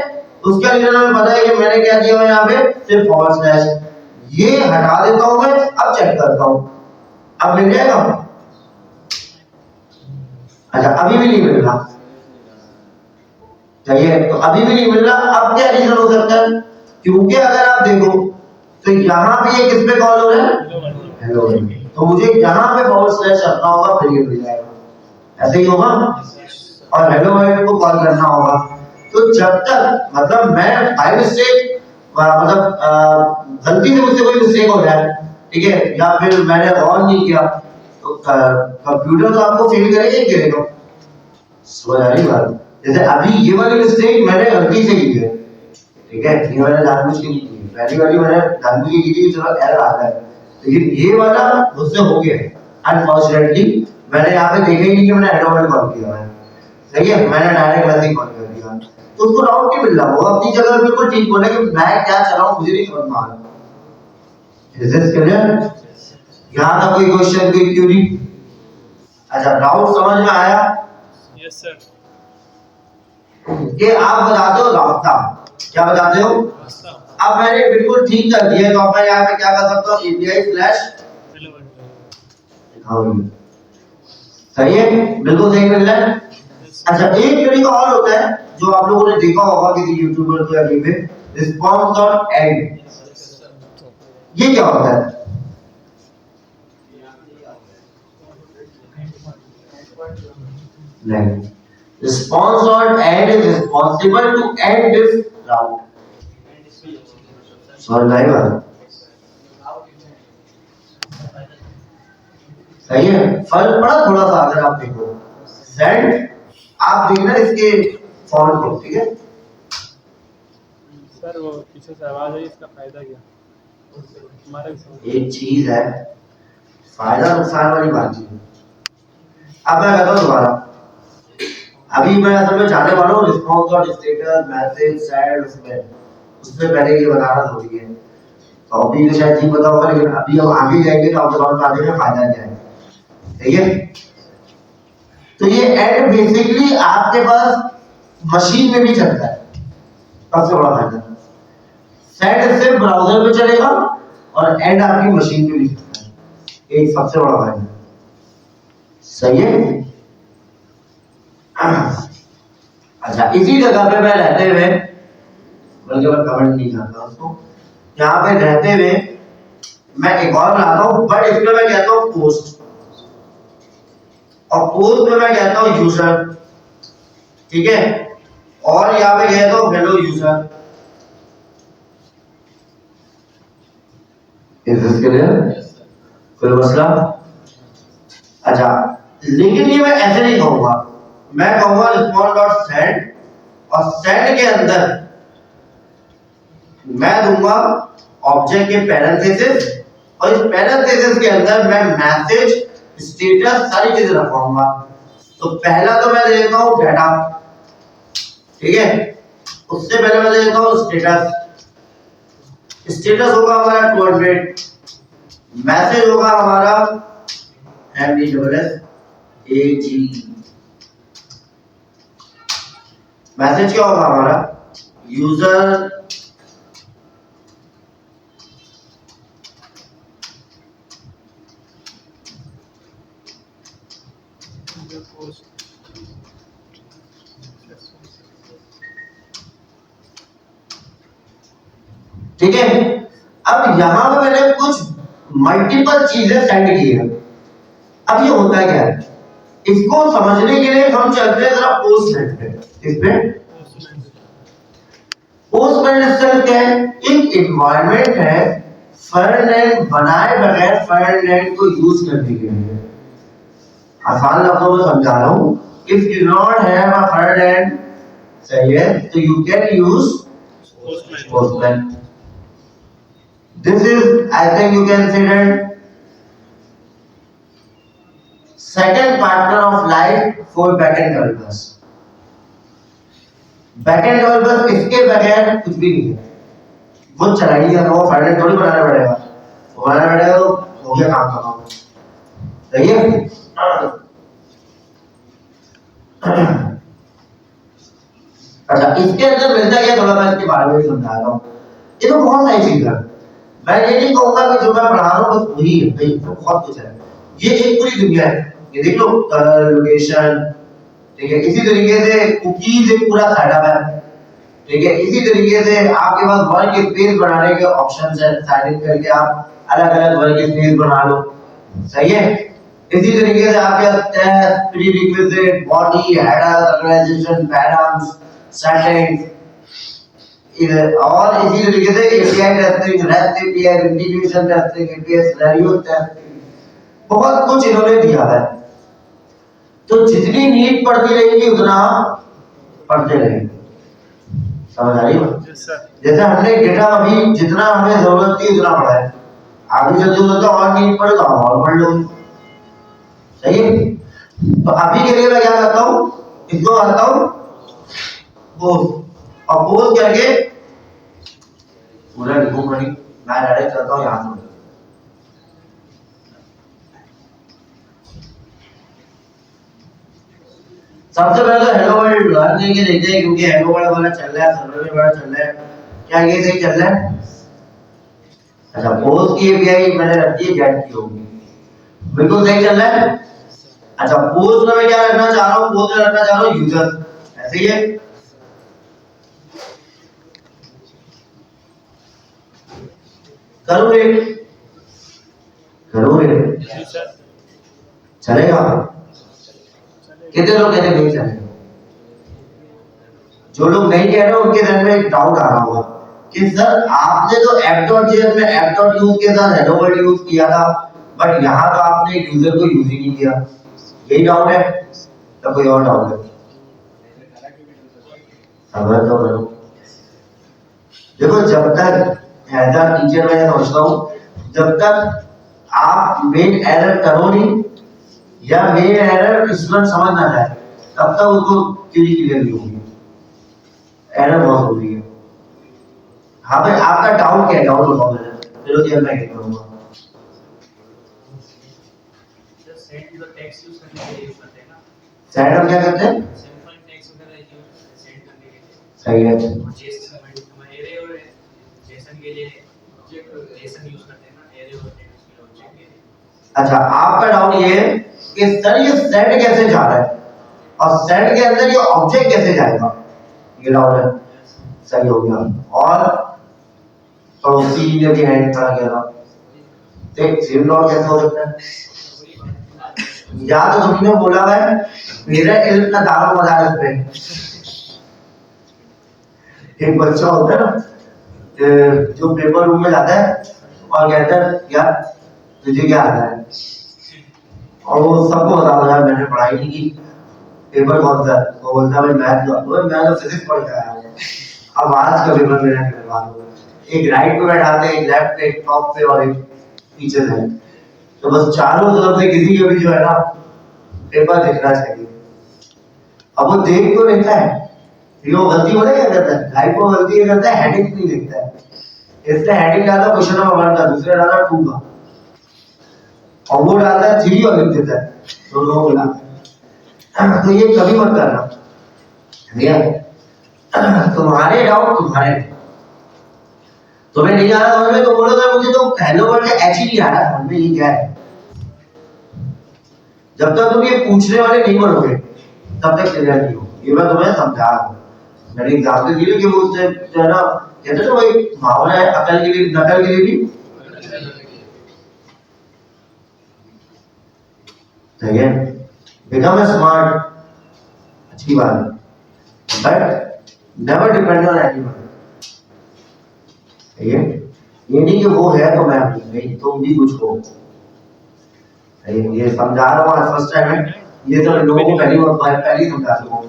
उसका रीजन हमें पता है कि मैंने क्या किया है, यहाँ पे सिर्फ फॉरवर्ड स्लैश ये हटा देता हूं मैं, अब चेक करता हूं, अब मिल जाएगा। अच्छा अभी भी नहीं मिल रहा, चलिए तो अभी भी नहीं मिल रहा, अब क्या रीजन हो सकता है, क्योंकि अगर आप देखो तो यहाँ पे ये किस पे कॉल हो रहा है, हेलो, तो मुझे यहाँ पे फॉरवर्ड स्लैश रखना होगा, फिर ये मिल जाएगा, ऐसे ही होगा, और हेलो वर्ल्ड को कॉल करना होगा। तो जब तक मतलब मैं बाय मिस्टेक मतलब गलती से मुझसे कोई मिस्टेक हो जाए, ठीक है, या फिर मैंने ऑन नहीं किया, तो कंप्यूटर तो आपको फेल करेगा ही करेगा, समझ आ रही बात। जैसे अभी ये वाली मिस्टेक मैंने गलती से की है, ठीक है, ये मैंने जानबूझ के नहीं की, पहली वाली मैंने जानबूझ के की थी, चलो एरर आ गया, लेकिन ये वाला मुझसे हो गया अनफॉर्चुनेटली, मैंने यहाँ पे देखा ही नहीं कि मैंने हेलो वर्ल्ड कॉल किया है, सही है, मैंने डायरेक्ट वैसे ही कॉल कर दिया, तो उसको राउट नहीं मिल रहा, वो अपनी जगह बिल्कुल ठीक बोले कि मैं क्या चला हूं मुझे नहीं समझ में आ रहा। Is this clear? यहां तक कोई क्वेश्चन, कोई क्वेरी? अच्छा राउट समझ में आया? Yes sir. कि आप बताते हो रास्ता, क्या बताते हो? अब मैंने बिल्कुल ठीक कर दिया, तो अब मैं यहाँ पे क्या कर सकता हूँ, API/, सही है, बिल्कुल सही मिल रहा है। अच्छा एक तरीका और होता है जो आप लोगों ने देखा होगा किसी यूट्यूबर को या कहीं पे, रिस्पांस डॉट एंड, ये क्या होता है? नहीं, response dot end is responsible to end this route, समझ में आई बात? सही है, फर्क पड़ा थोड़ा सा अगर आप देखो, सेंड आप देखना इसके फॉन्ट को, ठीक है सर। वो पीछे से आवाज आई, इसका फायदा क्या हमारा भी समझ। एक चीज है, फायदा नुकसान वाली बात नहीं है। अब मैं कहता हूँ दोबारा, अभी मैं असल में जाने वाला हूँ response dot status message send, उसमें पहले ये बनाना जरूरी है, तो अभी तो शायद नहीं पता होगा, लेकिन अभी हम आगे जाएंगे तो आपको समझ में आ जाएगा फायदा क्या है, ठीक है। तो ये एड बेसिकली आपके पास मशीन में भी चलता है, सबसे बड़ा फायदा। सेट सिर्फ ब्राउजर पे चलेगा और एड आपकी मशीन पे भी चलता है, एक सबसे बड़ा फायदा, सही है। अच्छा इसी जगह पे मैं रहते हुए, बल्कि मैं कमेंट नहीं करता उसको, यहाँ पे रहते हुए मैं एक और बनाता हूँ, बट इसमें मैं कहता हूँ पोस्ट, और पोस्ट में मैं कहता हूँ यूजर, ठीक है, और यहाँ पे कहता हूँ hello user. Is this clear? कोई मसला? अच्छा लेकिन ये मैं ऐसे नहीं कहूंगा, मैं कहूंगा रिस्पॉन्स डॉट सेंड, और सेंड के अंदर मैं दूंगा ऑब्जेक्ट के पैरेंथेसिस, और इस पैरेंथेसिस के अंदर मैं मैसेज स्टेटस सारी चीजें रखवाऊंगा। तो पहला तो मैं दे देता हूं डाटा, ठीक है, उससे पहले मैं दे देता हूं स्टेटस, स्टेटस होगा हमारा 200, मैसेज होगा हमारा MDSSAGE, मैसेज क्या होगा हमारा यूजर ठीक है। अब यहां पे मैंने कुछ मल्टीपल चीजें सेंड की है, अब ये होता क्या है, इसको समझने के लिए हम चलते हैं जरा पोस्टमैन पे, इस पे पोस्टमैन क्या है, एक एनवायरनमेंट है फ्रंट एंड बनाए बगैर फ्रंट एंड को यूज करने के लिए, आसान लफ्जों में समझा रहा हूँ। If you not have a third hand, सही है, तो you can use postman. This is, I think you can consider second partner of life for backend developers. Backend developer इसके बगैर कुछ भी नहीं है। वो चलाएंगे वो फ्रंट थोड़ी बनाना पड़ेगा, वो बनाना पड़ेगा तो हो गया काम खत्म। सही है। अच्छा, इसके अंदर मिलता क्या, थोड़ा मैं इसके बारे में समझा रहा हूँ। ये तो बहुत सारी चीजें हैं, मैं ये नहीं कहूंगा कि जो मैं पढ़ा रहा हूँ बस वही है, नहीं, तो बहुत कुछ है। ये एक पूरी दुनिया है। ये देख लो, कलर, लोकेशन, ठीक है। इसी तरीके से कुकीज एक पूरा सेटअप है, ठीक है। इसी तरीके से आपके पास वर्क स्पेस बनाने के ऑप्शंस है, साइन इन करके आप अलग अलग वर्क स्पेस बना लो, सही है। इसी तरीके से आपके test, prerequisite, body, header, organisation, params, settings, और इसी तरीके से API testing, rest API, integration testing, API scenario testing, बहुत कुछ इन्होंने दिया है। तो जितनी नीड पड़ती रहेगी उतना पढ़ते रहेंगे, समझ आ रही है? जैसे हमने डेटा अभी जितना हमें जरूरत थी उतना पढ़ा है, आगे जब जरूरत है और नीड पड़े तो हम और पढ़ लो, सही है। तो अभी के लिए मैं क्या करता हूँ, इसको आता हूँ पोज, और पोज करके पूरा लिखूंगा नहीं, मैं डायरेक्ट करता हूँ यहाँ से। सबसे पहले तो हेलो वर्ल्ड रन करके देखते हैं, क्योंकि हेलो वर्ल्ड वाला चल रहा है, सर्वर में बड़ा चल रहा है। क्या ये सही चल रहा है? अच्छा, पोस्ट की एपीआई मैंने रखी है गेट की होगी, बिल्कुल सही चल रहा है। अच्छा, पोस्ट में मैं क्या रखना चाह रहा हूँ, पोस्ट में रखना चाह रहा हूँ यूजर, ऐसे ही है। करो रेट, करो रेट, चलेगा? कितने लोग कहते नहीं चलेगा? जो लोग नहीं कह रहे उनके मन में एक डाउट आ रहा होगा कि सर आपने तो app.js में app.use के साथ hello world यूज किया था, बट यहाँ तो आपने यूजर को यूज ही नहीं किया, यही डाउट है? तो कोई और डाउट है? समझ तो करो। देखो, जब तक एज अ टीचर मैं समझता हूँ, जब तक आप मेन एरर करो नहीं या मेन एरर स्टूडेंट समझ ना जाए, तब तक उसको थ्योरी क्लियर नहीं होगी। एरर बहुत जरूरी है। हाँ भाई, आपका डाउट क्या है? डाउट बताओ मुझे, फिर उसके बाद मैं क्या करूँगा। सेट जो टेक्स्ट यूज करने के लिए यूज करते हैं ना, सेट हम क्या करते हैं? सिंपल टेक्स्ट वगैरह यूज सेट करने के लिए। सही है। जेसन एरे और जेसन के लिए जेसन यूज करते हैं ना, एरे और ऑब्जेक्ट के लिए। अच्छा, आपका डाउट ये है कि सर ये सेट कैसे जा रहा है और सेट के अंदर ये ऑब्जेक्ट कैसे जाएगा, ये डाउट है। सही हो गया। और पड़ोसी ने भी हैंड खड़ा किया था, देख सेम डाउट कैसे हो सकता है? या तो तुमने बोला है मेरा इल्म का दारो मदार पे। एक बच्चा होता है ना जो पेपर रूम में जाता है और कहता है यार तुझे क्या आता है, और वो सबको बताता है मैंने पढ़ाई नहीं की, पेपर कौन सा है? वो बोलता है मैथ का। मैं तो फिजिक्स पढ़ के आया हूँ, अब आज का पेपर मेरा करवा दो। एक राइट पे बैठाते हैं, एक लेफ्ट पे, एक टॉप पे और एक पीछे से, तो बस चारों तरफ से किसी के भी जो है ना पेपर दिखना चाहिए। अब वो देख तो लेता है, वो गलती बोले क्या करता है, राइट को गलती क्या करता है, हेडिंग नहीं देखता है। इसने हेडिंग डाला क्वेश्चन नंबर 1 का, दूसरा डाला 2 का, और वो डालता है 3 और लिख देता है दोनों को मिला। तो ये कभी मत करना, ठीक है? तुम्हारे डाउट तुम्हारे, तुम्हें नहीं आ रहा समझ में तो बोलो सर मुझे तो हेलो वर्ल्ड एच ही नहीं आ रहा समझ में, ये क्या है? जब तक तुम ये पूछने वाले नहीं बनोगे तब तक क्लियर नहीं हो। ये मैं तुम्हें समझा रहा हूँ, मैंने एग्जाम्पल दिए कि वो उससे जो है ना कहते हैं वो एक भावना है, अकल के लिए नकल के लिए भी ठीक है। बिकम स्मार्ट, अच्छी बात है, but never depend on anyone, ठीक है? ये नहीं कि वो है तो मैं नहीं, तुम भी कुछ हो, ये समझा रहा हूँ आज फर्स्ट टाइम है, ये सब लोगों को पहली समझा दूँ,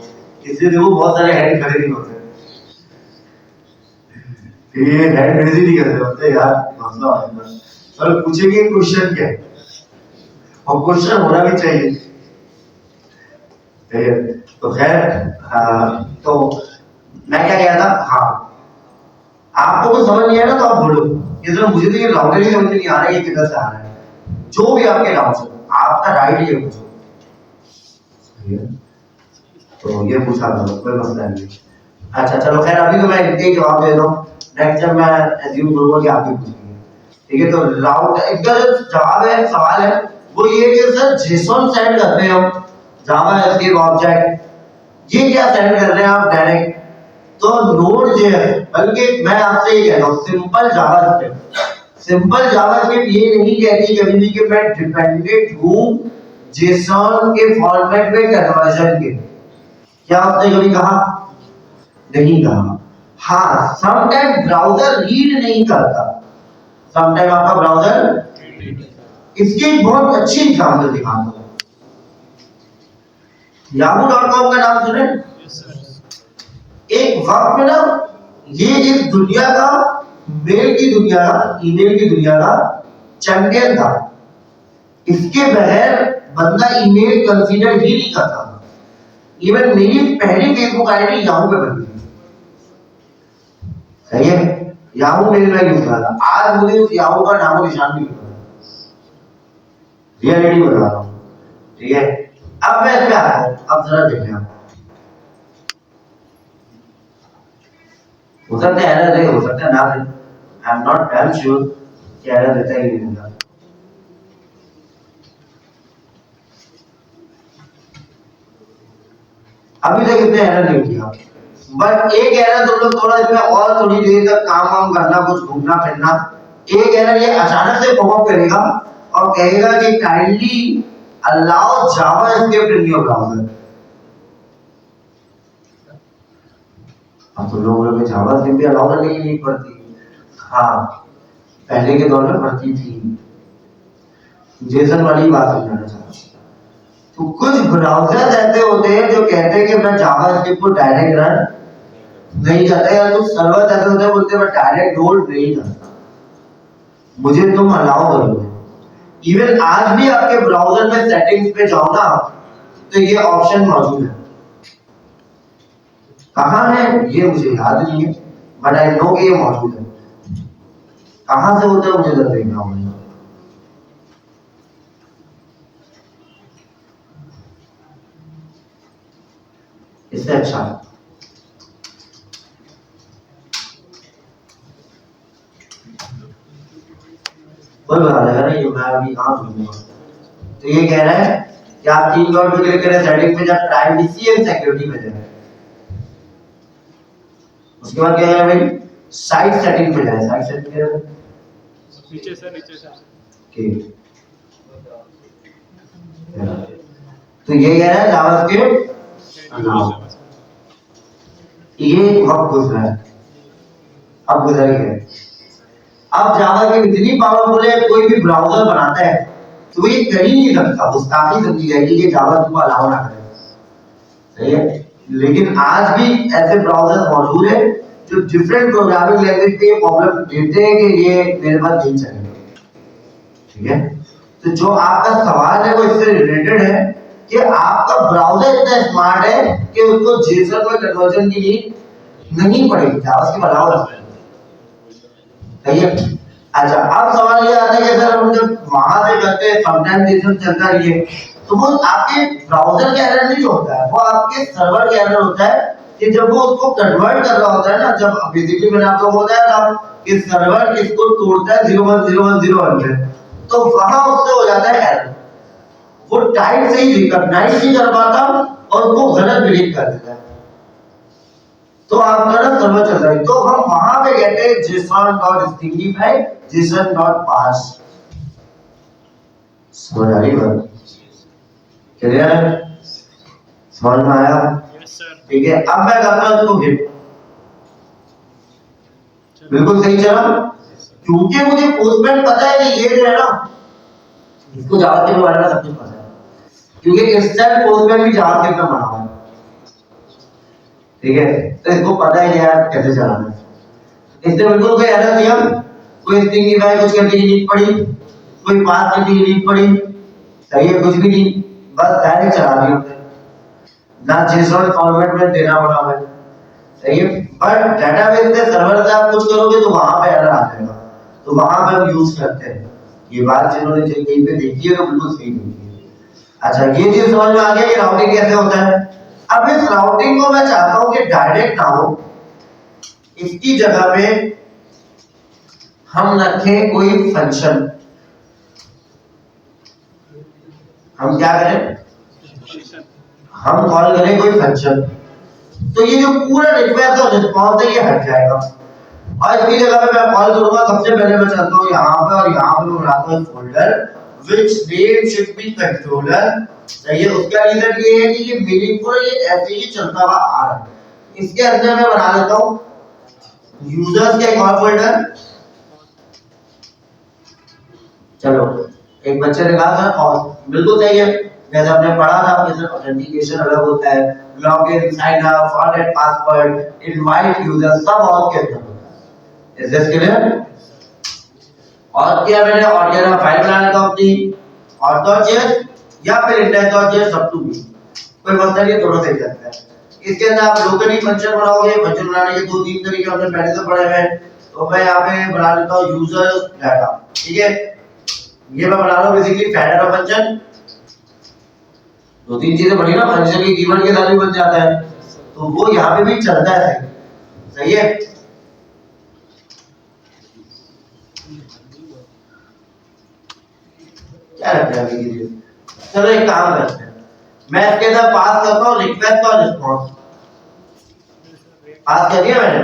इसलिए देखो बहुत सारे हैंड खड़े नहीं होते, ये हैंड रेज ही नहीं करते होते यार, मसला हो जाता है। और पूछेंगे क्वेश्चन क्या है, और क्वेश्चन होना भी चाहिए, ठीक है। तो खैर तो मैं क्या कह रहा था, हाँ आपको कुछ समझ नहीं आया ना तो आप बोलो, ये सर मुझे तो ये राउटर ही समझ नहीं आ रहा है, ये किधर से आ रहा है, जो भी आपके डाउट्स हो आपका राइट ही है पूछो, तो ये पूछा करो, कोई मसला नहीं। अच्छा चलो खैर अभी तो मैं इनके ही जवाब दे रहा हूँ, नेक्स्ट जब मैं एज्यूम करूंगा कि आप भी पूछेंगे, ठीक है। तो राउट इनका जो जवाब है, सवाल है वो ये कि सर जेसॉन सेंड करते हैं हम जावा एस्केप ऑब्जेक्ट, ये क्या सेंड कर रहे हैं आप डायरेक्ट, तो नोड जेएस, बल्कि मैं आपसे ये कह रहा हूँ सिंपल जावास्क्रिप्ट, सिंपल जावास्क्रिप्ट ये नहीं कहती कभी भी कि मैं डिपेंडेंट हूँ जेसॉन के फॉर्मेट में कन्वर्जन के, क्या आपने कभी कहा, नहीं कहा। हाँ समटाइम ब्राउजर रीड नहीं करता, समटाइम आपका ब्राउजर, इसकी एक बहुत अच्छी एग्जांपल दिखाता हूँ, yahoo.com का नाम सुने, एक वक्त में ना ये इस दुनिया का मेल की दुनिया का, ईमेल की दुनिया का चैंपियन था, इसके बगैर बंदा ईमेल कंसीडर ही नहीं करता, इवन मेरी पहली फेसबुक आईडी याहू पे बनी थी, सही है, याहू मेल में यूज कर रहा, आज मुझे उस याहू का नामो निशान भी नहीं पता, रियलिटी बता रहा हूँ, ठीक है। अब मैं इस पे आता हूँ, अब जरा देखें आप, हो सकता है एरर दे, हो सकता है ना दे, I am not damn sure कि एरर देता है कि नहीं देता। अभी तक इसने एरर नहीं किया, बट एक एरर तुम लोग थोड़ा इसमें और थोड़ी देर तक काम वाम करना, कुछ घूमना फिरना, एक एरर ये अचानक से पॉपअप करेगा और कहेगा कि kindly allow JavaScript in your browser. अब तो लोगों में जावास्क्रिप्ट भी अलाउ करने की नहीं पड़ती, हाँ पहले के दौर में पड़ती थी, जेसन वाली बात समझाना चाहता हूँ। तो कुछ ब्राउजर ऐसे होते हैं जो कहते हैं कि मैं जावास्क्रिप्ट को डायरेक्ट रन नहीं करता, या कुछ सर्वर ऐसे होते हैं बोलते हैं मैं डायरेक्ट लोड नहीं करता, मुझे तुम अलाउ करो। इवन आज भी आपके ब्राउजर में सेटिंग्स पे जाओ ना तो ये ऑप्शन मौजूद है, कहाँ है ये मुझे याद नहीं है, बट आई नो कि ये मौजूद है, कहाँ से होता है मुझे जरा देखना होगा। इससे अच्छा कोई बता देगा ना, ये मैं अभी कहाँ ढूंढूंगा। तो ये कह रहा है कि आप 3 डॉट पे क्लिक करें सेटिंग पे, जब प्राइवेसी एंड सिक्योरिटी पे जाए, उसके बाद क्या है भाई साइट सेटिंग पे जाए, साइट सेटिंग क्या है नीचे से ठीक, तो ये कह रहा है जावास्क्रिप्ट ये वक्त गुजरा है, अब गुजर गया। अब जावास्क्रिप्ट इतनी पावरफुल है, कोई भी ब्राउजर बनाता है तो ये कर ही नहीं सकता, गुस्ताखी समझी जाएगी कि जावास्क्रिप्ट को अलाउ ना करें, सही है। लेकिन आज भी ऐसे ब्राउजर मौजूद है जो डिफरेंट प्रोग्रामिंग लैंग्वेज पे ये प्रॉब्लम देते हैं कि ये मेरे पास नहीं चलेगा, ठीक है। तो जो आपका सवाल है वो इससे रिलेटेड है कि आपका ब्राउजर इतना स्मार्ट है कि उसको जेसन में कन्वर्जन की नीड नहीं पड़ेगी, जावास्क्रिप्ट अलाउ रखता है, सही है। अच्छा अब सवाल ये आता है कि सर हम जब वहां से करते हैं समटाइम जेसन चलता रही है, तो वो आपके ब्राउजर के एरर नहीं होता है, वो आपके सर्वर के एरर होता है कि जब वो उसको कन्वर्ट कर रहा होता है ना, जब बेसिकली मैंने आपको बताया था कि सर्वर इसको तोड़ता है 010101 पे, तो वहां उससे हो जाता है एरर, वो टाइप से ही रिकॉग्नाइज नहीं कर पाता और उसको गलत बिलीव कर देता है, तो आपका ना सर्वर चल रहा है, तो हम वहां पे कहते हैं json.stingify json.parse, समझ आ रही बात, क्लियर है, समझ में आया, ठीक है। अब मैं करता हूं इसको हिट, बिल्कुल सही चला, क्योंकि मुझे पोस्टमैन पता है कि ये जो है ना इसको जावास्क्रिप्ट के बारे में सब कुछ पता है, क्योंकि इंस्टेंट पोस्टमैन भी जावास्क्रिप्ट में बना हुआ है, ठीक है। तो इसको पता है कि यार कैसे चलाना है। इससे बिल्कुल कोई एरर नहीं है, कोई स्ट्रिंगिफाई कुछ करने की नीड पड़ी, कोई पास करने की नीड पड़ी, सही है, कुछ भी नहीं, बस डायरेक्ट चला दिया हमने, ना जेसॉन फॉर्मेट में देना पड़ा हमें, सही है। बट डेटाबेस से सर्वर से आप कुछ करोगे तो वहां पे एरर आ जाएगा, तो वहां पे हम यूज करते हैं। ये बात जिन्होंने कहीं पे देखी है तो बिल्कुल सही देखी है। अच्छा, ये चीज समझ में आ गया कि राउटिंग कैसे होता है। अब इस राउटिंग को मैं चाहता हूं कि डायरेक्ट ना हो, इसकी जगह पे हम रखें कोई फंक्शन। हम क्या करें, हम कॉल करें कोई फंक्शन, तो ये जो पूरा रिक्वेस्ट और रिस्पॉन्स है ये हट जाएगा, और इसकी जगह पे मैं कॉल करूंगा। सबसे पहले मैं चलता हूं यहाँ पे, और यहाँ पे मैं बनाता हूं folder which name should be controller, सही है। उसका रीजन ये है कि ये मीनिंगफुल, ये ऐसे ही चलता हुआ आ रहा है। इसके अंदर मैं बना लेता हूं यूजर्स का एक और फोल्डर। चलो, एक बच्चे ने कहा था और बिल्कुल सही है, जैसे हमने पढ़ा था आपके साथ ऑथेंटिकेशन अलग होता है, login, sign up, forget password, invite user, सब और के अंदर होता है। Is this clear? और क्या मैंने ऑर्डिनल फाइल बनाने का अपनी auth.js या फिर index.js सब टू भी कोई मसला नहीं, दोनों से चलता है। इसके अंदर आप लोकली फंक्शन बनाओगे, फंक्शन बनाने के दो तीन तरीके हमने पहले से पढ़े हैं, तो मैं यहाँ पे बना लेता हूँ यूजर डाटा, ठीक है। ये मैं बना रहा हूँ बेसिकली फैडर फंक्शन, दो तीन चीजें बनी ना, फंक्शन की कीवर्ड के साथ भी बन जाता है, तो वो यहाँ पे भी चलता है, सही है। क्या लगता है अभी? चलो एक काम करते हैं, मैं इसके अंदर पास करता हूँ रिक्वेस्ट और रिस्पॉन्स, पास कर दिया मैंने,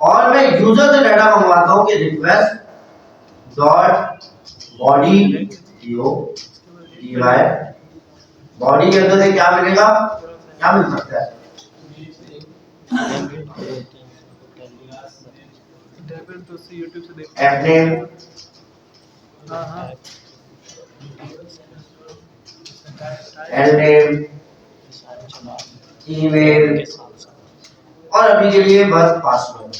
और मैं यूजर से डाटा मंगवाता हूँ कि रिक्वेस्ट डॉट बॉडी बॉडी के अंदर से क्या मिलेगा, क्या मिल सकता है, एफनेम, एलनेम, ईमेल, और अभी के लिए बस पासवर्ड।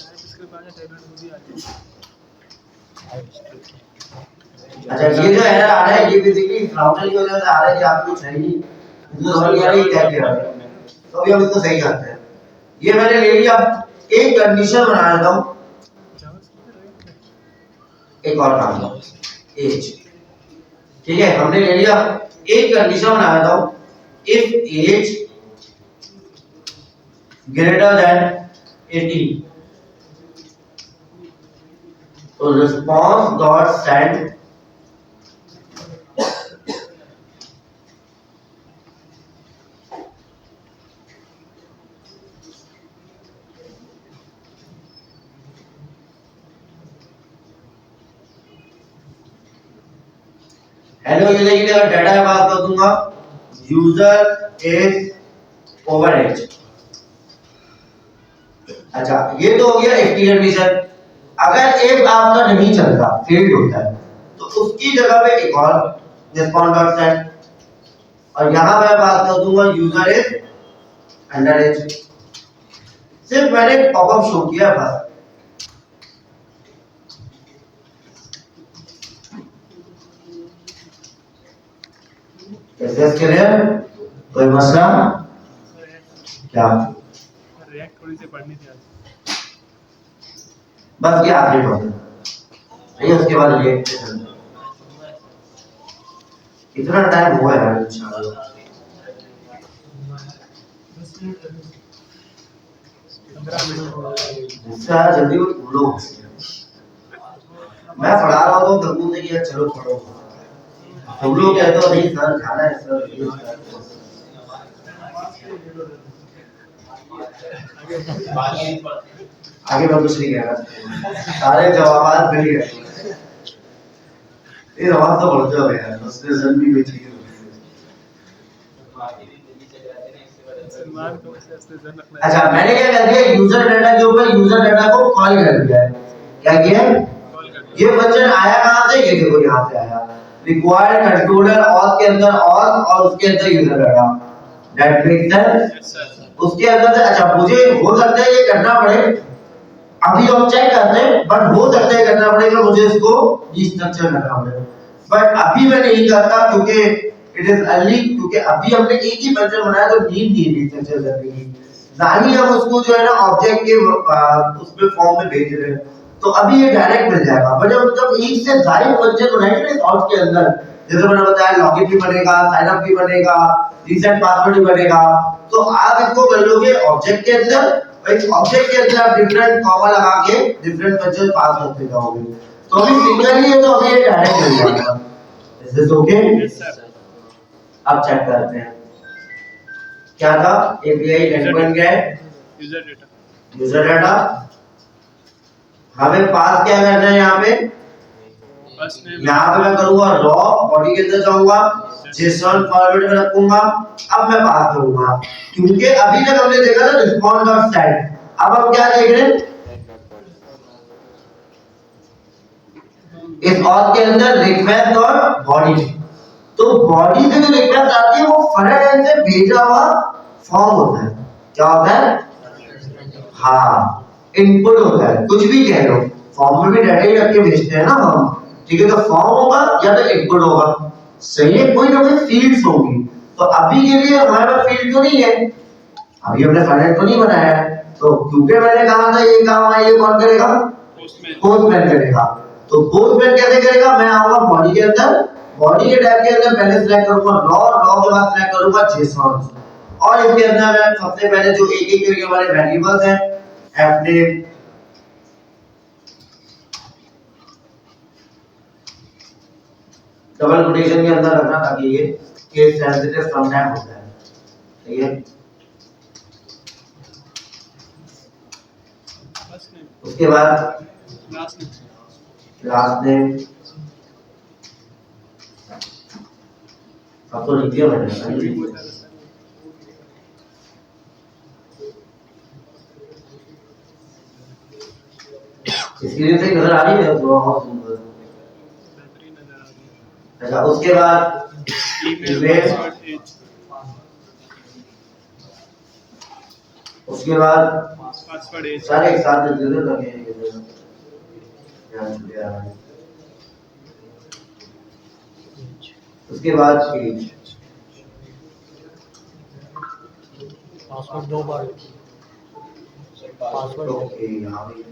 अच्छा, ये जो एरर आ रहा है ये बेसिकली राउटर की वजह से आ रहा है कि आपको चाहिए इसको समझ नहीं आ रही क्या कह रहा है, तो अभी हम इसको सही करते हैं। ये मैंने ले लिया, एक कंडीशन बना लेता हूं, एक और काम एज, ठीक है। हमने ले लिया, एक कंडीशन बना लेता हूं, इफ एज ग्रेटर देन 18, तो response dot send hello user की जगह डाटा में बात कर दूंगा यूजर इज ओवर एज। अच्छा, ये तो हो गया एक कंडीशन। अगर एक आपका नहीं चलता, फेल्ड होता है, तो उसकी जगह पे एक और रिस्पॉन्स डॉट सेट, और यहां मैं बात कर दूंगा यूजर इज अंडर एज। सिर्फ मैंने पॉपअप शो किया बस। कैसे क्लियर? कोई मसला क्या? रिएक्ट थोड़ी सी पढ़नी थी आज, बस ये आखिरी टॉपिक है, उसके बाद रिएक्ट पे चलते हैं। कितना टाइम हुआ है इंशाल्लाह? 15 मिनट। अच्छा, जल्दी वो बोलो। मैं पढ़ा रहा हूँ तो गप्पू ने किया चलो पढ़ो, तुम लोग कहते हो नहीं सर खाना है सर, ये आगे मैं कुछ नहीं कह रहा, सारे जवाब मिल गए। ये जवाब तो बढ़ जाओ यार, उसने जन भी कोई चीज अच्छा, मैंने क्या कर दिया, यूजर डाटा के ऊपर यूजर डाटा को कॉल कर दिया है। क्या किया है? ये फंक्शन आया कहां से, ये देखो यहां से आया, रिक्वायर्ड कंट्रोलर ऑल के अंदर ऑल और उसके अंदर user data, that makes sense. Yes, sir. उसके अंदर से अच्छा मुझे हो सकता है ये करना पड़े, अभी हम चेक करते हैं, बट हो सकता है करना पड़ेगा मुझे इसको रीस्ट्रक्चर करना पड़ेगा, बट अभी मैं नहीं करता क्योंकि इट इज अर्ली, क्योंकि अभी हमने एक ही फंक्शन बनाया तो नीड नहीं रीस्ट्रक्चर करने की, ना ही हम उसको जो है ना ऑब्जेक्ट के उसमें फॉर्म में भेज रहे हैं, तो अभी ये डायरेक्ट मिल जाएगा। बट जब एक से ज्यादा फंक्शन बनाएंगे ना ऑब्जेक्ट के अंदर, जैसे मैंने बताया लॉगिन भी बनेगा, साइन अप भी बनेगा, रीसेट पासवर्ड भी बनेगा, तो आप इसको कर लोगे ऑब्जेक्ट के अंदर, इस ऑब्जेक्ट के अंदर आप डिफरेंट कॉमा लगा के डिफरेंट फंक्शन पास करते जाओगे, तो अभी सिंगल ही है तो अभी ये डायरेक्ट मिल जाएगा। Is this okay? Yes, sir. अब चेक करते हैं क्या था, एपीआई एंडपॉइंट क्या है, User data. यूजर डाटा, हमें पास क्या करना है यहाँ पे, First name. यहाँ पे मैं करूंगा रॉ, बॉडी के अंदर जाऊंगा, जेसन फॉर्मेट में रखूंगा, अब मैं पास करूंगा, क्योंकि अभी तक हमने देखा था रिस्पॉन्स डॉट सेट, अब हम क्या देख रहे हैं इस ऑथ के अंदर रिक्वेस्ट और बॉडी, तो बॉडी से जो रिक्वेस्ट आती है वो फ्रंट एंड से भेजा हुआ फॉर्म होता है, क्या होता है, हाँ इनपुट होता है, कुछ भी कह लो, फॉर्म में भी डाटा ही रख के भेजते हैं ना हम, ठीक है, तो फॉर्म होगा या तो इनपुट होगा, सही है, कोई ना कोई फील्ड्स होगी, तो अभी के लिए हमारे पास फील्ड तो नहीं है, अभी हमने फ्रंट एंड तो नहीं बनाया है, तो क्योंकि मैंने कहा था ये काम है, ये कौन करेगा, Postman. पोस्टमैन करेगा, तो पोस्टमैन कैसे करेगा, मैं आऊंगा बॉडी के अंदर, बॉडी के टैब के अंदर पहले सिलेक्ट करूंगा रॉ, रॉ के बाद सिलेक्ट करूंगा जेसन, और इसके अंदर मैं सबसे पहले जो एक एक करके हमारे वेरिएबल्स हैं fname, डबल कोटेशन के अंदर रखना ताकि ये केस सेंसिटिव समटाइम होता है, ठीक है। First name. उसके बाद Last name. लास्ट नेम, अब तो लिख दिया मैंने, स्क्रीन से नजर आ रही है तो बहुत सुंदर, बेहतरीन नजर आ रही है. अच्छा उसके बाद Email, Email. password, age. उसके बाद Password, age. सारे एक साथ में जरूर लगे हैं ये दोनों, ध्यान से यार। उसके बाद एज, पासवर्ड 2 बार, पासवर्ड ओके यहाँ भी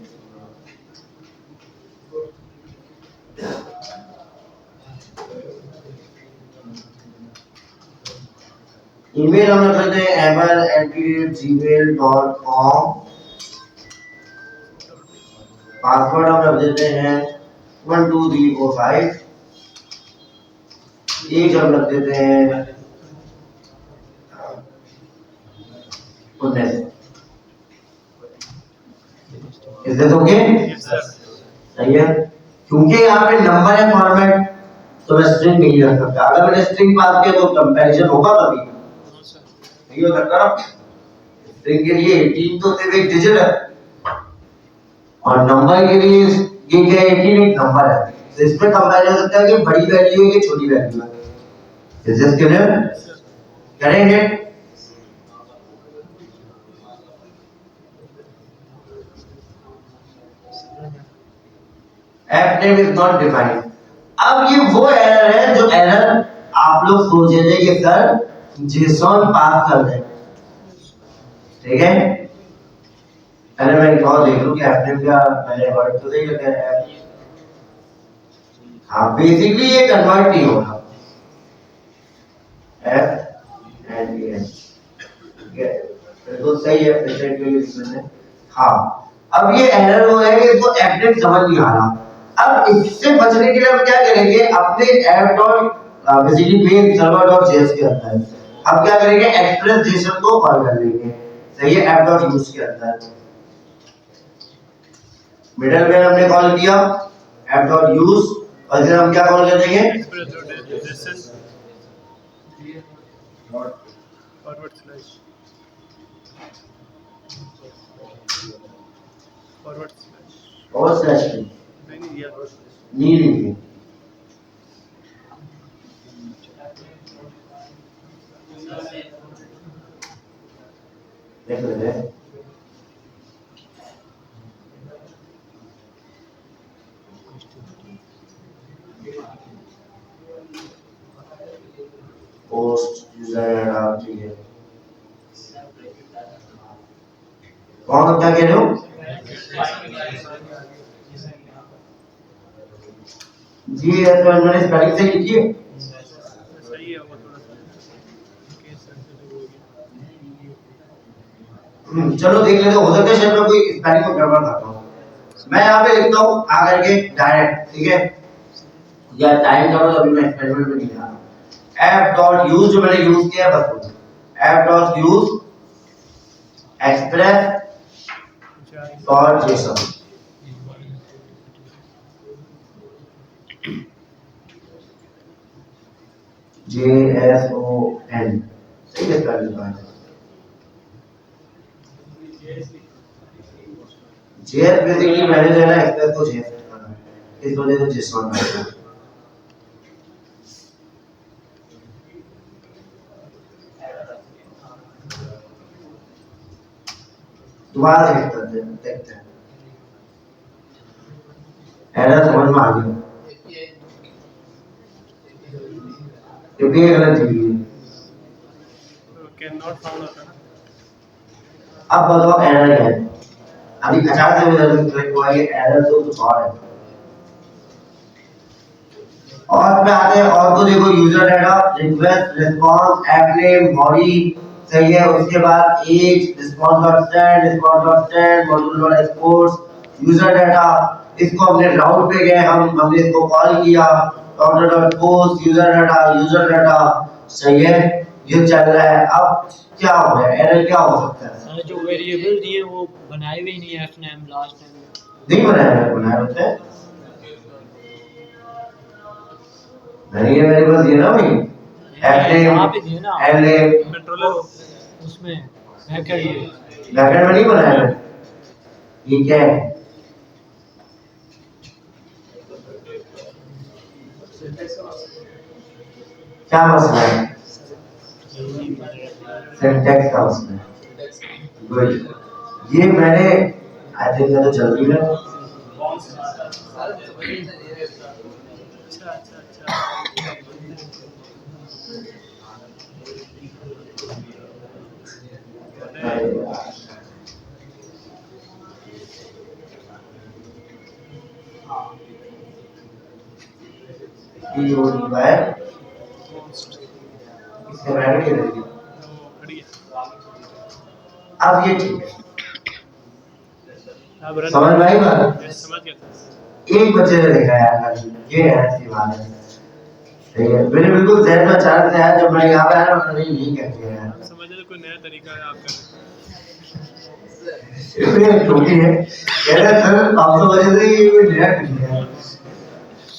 ईमेल हम रख लेते हैं amal@gmail.com, पासवर्ड हम रख देते हैं 12345, एज हम रख देते हैं 19, is this okay? Yes, sir. सही है, क्योंकि यहाँ पे नंबर है फॉर्मेट, तो मैं स्ट्रिंग नहीं रख सकता, अगर मैंने स्ट्रिंग पास किया तो कंपैरिजन होगा कभी No, sir. नहीं हो सकता, स्ट्रिंग के लिए 18 तो सिर्फ एक डिजिट है, और नंबर के लिए ये क्या है, 18 एक नंबर है, तो इसमें कंपेयर हो सकता है कि बड़ी वैल्यू है कि छोटी वैल्यू है, इज दिस क्लियर? करेंगे fname is not defined, अब ये वो एरर है जो एरर आप लोग सोच रहे थे कि सर जेसन पास कर दे, ठीक है, पहले मैं एक और देख लूं कि fname का पहले वर्ड तो सही लगा है, हाँ बेसिकली ये कन्वर्ट नहीं होगा f and n, ठीक है, तो सही है प्रेजेंट के लिए इसमें, हाँ अब ये एरर वो है कि इसको fname समझ नहीं आ रहा, अब इससे बचने के लिए हम क्या करेंगे, अपने बेसिकली मेन server.js के अंदर हम क्या करेंगे, एक्सप्रेस जेसन को कॉल कर लेंगे, सही है, app.use के अंदर मिडल में हमने कॉल किया app.use, और फिर हम क्या कॉल कर देंगे, Express.json. Forward slash. Forward slash. और स्लैश नहीं, yeah. नहीं लिखिए, देख लेते हैं। पोस्ट यूजर ठीक है। कौन क्या कह रहे हो? जी तो मैंने स्पेलिंग से लिखी है। सही है वो थोड़ा सा केस सेंसिटिव हो गया। चलो देख लेते हो सकता है शायद मैं कोई स्पेलिंग को गड़बड़ करता हूँ। मैं यहाँ पे लिखता हूँ आकर के डायरेक्ट, ठीक है, या टाइम करो अभी मैं एक्सपेरिमेंट में नहीं जा रहा। एफ डॉट यूज जो मैंने यूज किया है बस F dot use express dot JSON. JSON सही है स्पेलिंग का। जेएस बेसिकली मैंने जो है ना एक्सप्रेस को जेएस करना है, इस वजह से जेसन करना है। दोबारा से करते हैं, देखते हैं एरर समझ में आ गया। ये गलत चीज है। कैन नॉट फाउंड होता है ना। अब बताओ एरर क्या है? अभी अचानक से मुझे क्लिक हुआ ये एरर तो कुछ और है। और पे आते हैं और तो देखो user data request response app name body सही है। उसके बाद as response dot stand module dot exports user data इसको हमने राउट पे गए हमने इसको कॉल किया router dot post user data सही है। ये चल रहा है। अब क्या हो रहा है एरर क्या हो सकता है? जो वेरिएबल दिए वो बनाए हुए नहीं है एफनेम लास्ट टाइम नहीं बनाया होते हैं। मैंने ये वेरिएबल दिए ना भाई यहाँ पे दिए ना एलए कंट्रोलर उसमें बैकएंड में नहीं बनाया है। ये क्या है? क्या मसला है? सिंटैक्स का मसला है। गुड। ये मैंने आई थिंक मैं तो जल्दी में इसके मैंने नहीं लगी। अब ये ठीक है। समझ में आई बात? समझ गया। एक बच्चे ने देखा यार ये है ऐसी बात है। ठीक है मेरे बिल्कुल जहन में अचानक से आया जब मैं यहाँ पे आया मैंने यही कह दिया यार समझने कोई नया तरीका है आपका। ये छोटी है कह रहे सर आपसे वजह से ये कोई नया तरीका है।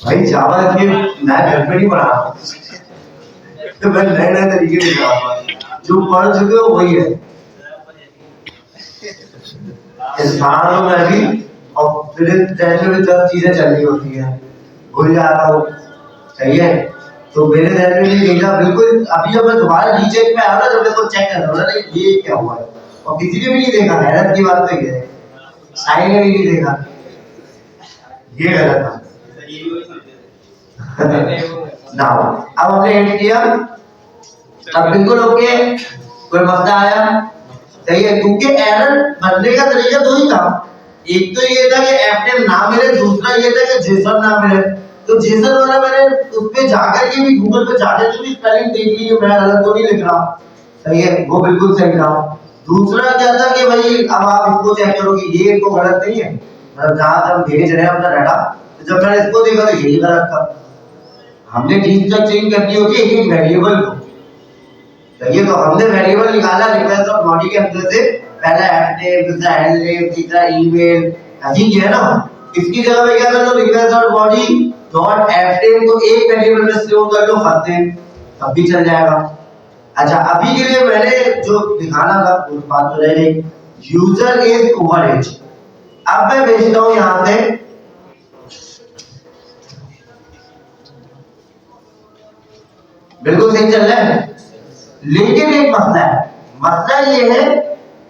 भाई जावा के मैं घर पे नहीं पढ़ा तो मैं नए नए तरीके से पढ़ाऊंगा जो पढ़ चुके हो वही है। इंसान में भी और फिर जैसे भी 10 चीजें चल रही होती हैं भूल जाता हूँ सही है। तो मेरे ध्यान में नहीं देखा बिल्कुल। अभी जब मैं दोबारा रीचेक में आया ना जब मेरे को चेक कर रहा था ये क्या हुआ है और किसी ने भी नहीं देखा। हैरत की बात तो ये है साई ने भी नहीं देखा। ये गलत था ना। अब हमने एड किया अब बिल्कुल ओके कोई मसला आया सही है क्योंकि एरर बनने का तरीका दो ही था। एक तो ये था कि एफनेम ना मिले दूसरा ये था कि जेसन ना मिले। तो जेसन वाला मैंने उस पे जाकर के भी गूगल पे जाकर के भी स्पेलिंग देख ली कि मैं गलत तो नहीं लिख रहा सही है वो बिल्कुल सही था। दूसरा क्या था कि भाई अब आप इसको चेक करो कि ये तो गलत नहीं है मतलब जहां से हम भेज रहे हैं अपना डाटा तो जब मैंने इसको देखा तो यही गलत था। हमने ठीक तक चेंज करनी होती है एक वेरिएबल को सही है। तो हमने वेरिएबल निकाला रिक्वेस्ट डॉट बॉडी के अंदर से पहला एफ नेम दूसरा हैंडल नेम तीसरा ईमेल ऐसी किया ना। इसकी जगह पे क्या कर लो request dot body dot f name को एक वेरिएबल में स्टोर कर लो फर्स्ट नेम तब भी चल जाएगा। अच्छा अभी के लिए मैंने जो दिखाना था उस बात तो रह गई यूजर इज ओवर एज। अब मैं भेजता हूं यहां से बिल्कुल सही चल रहा है लेकिन एक मसला है। मसला ये है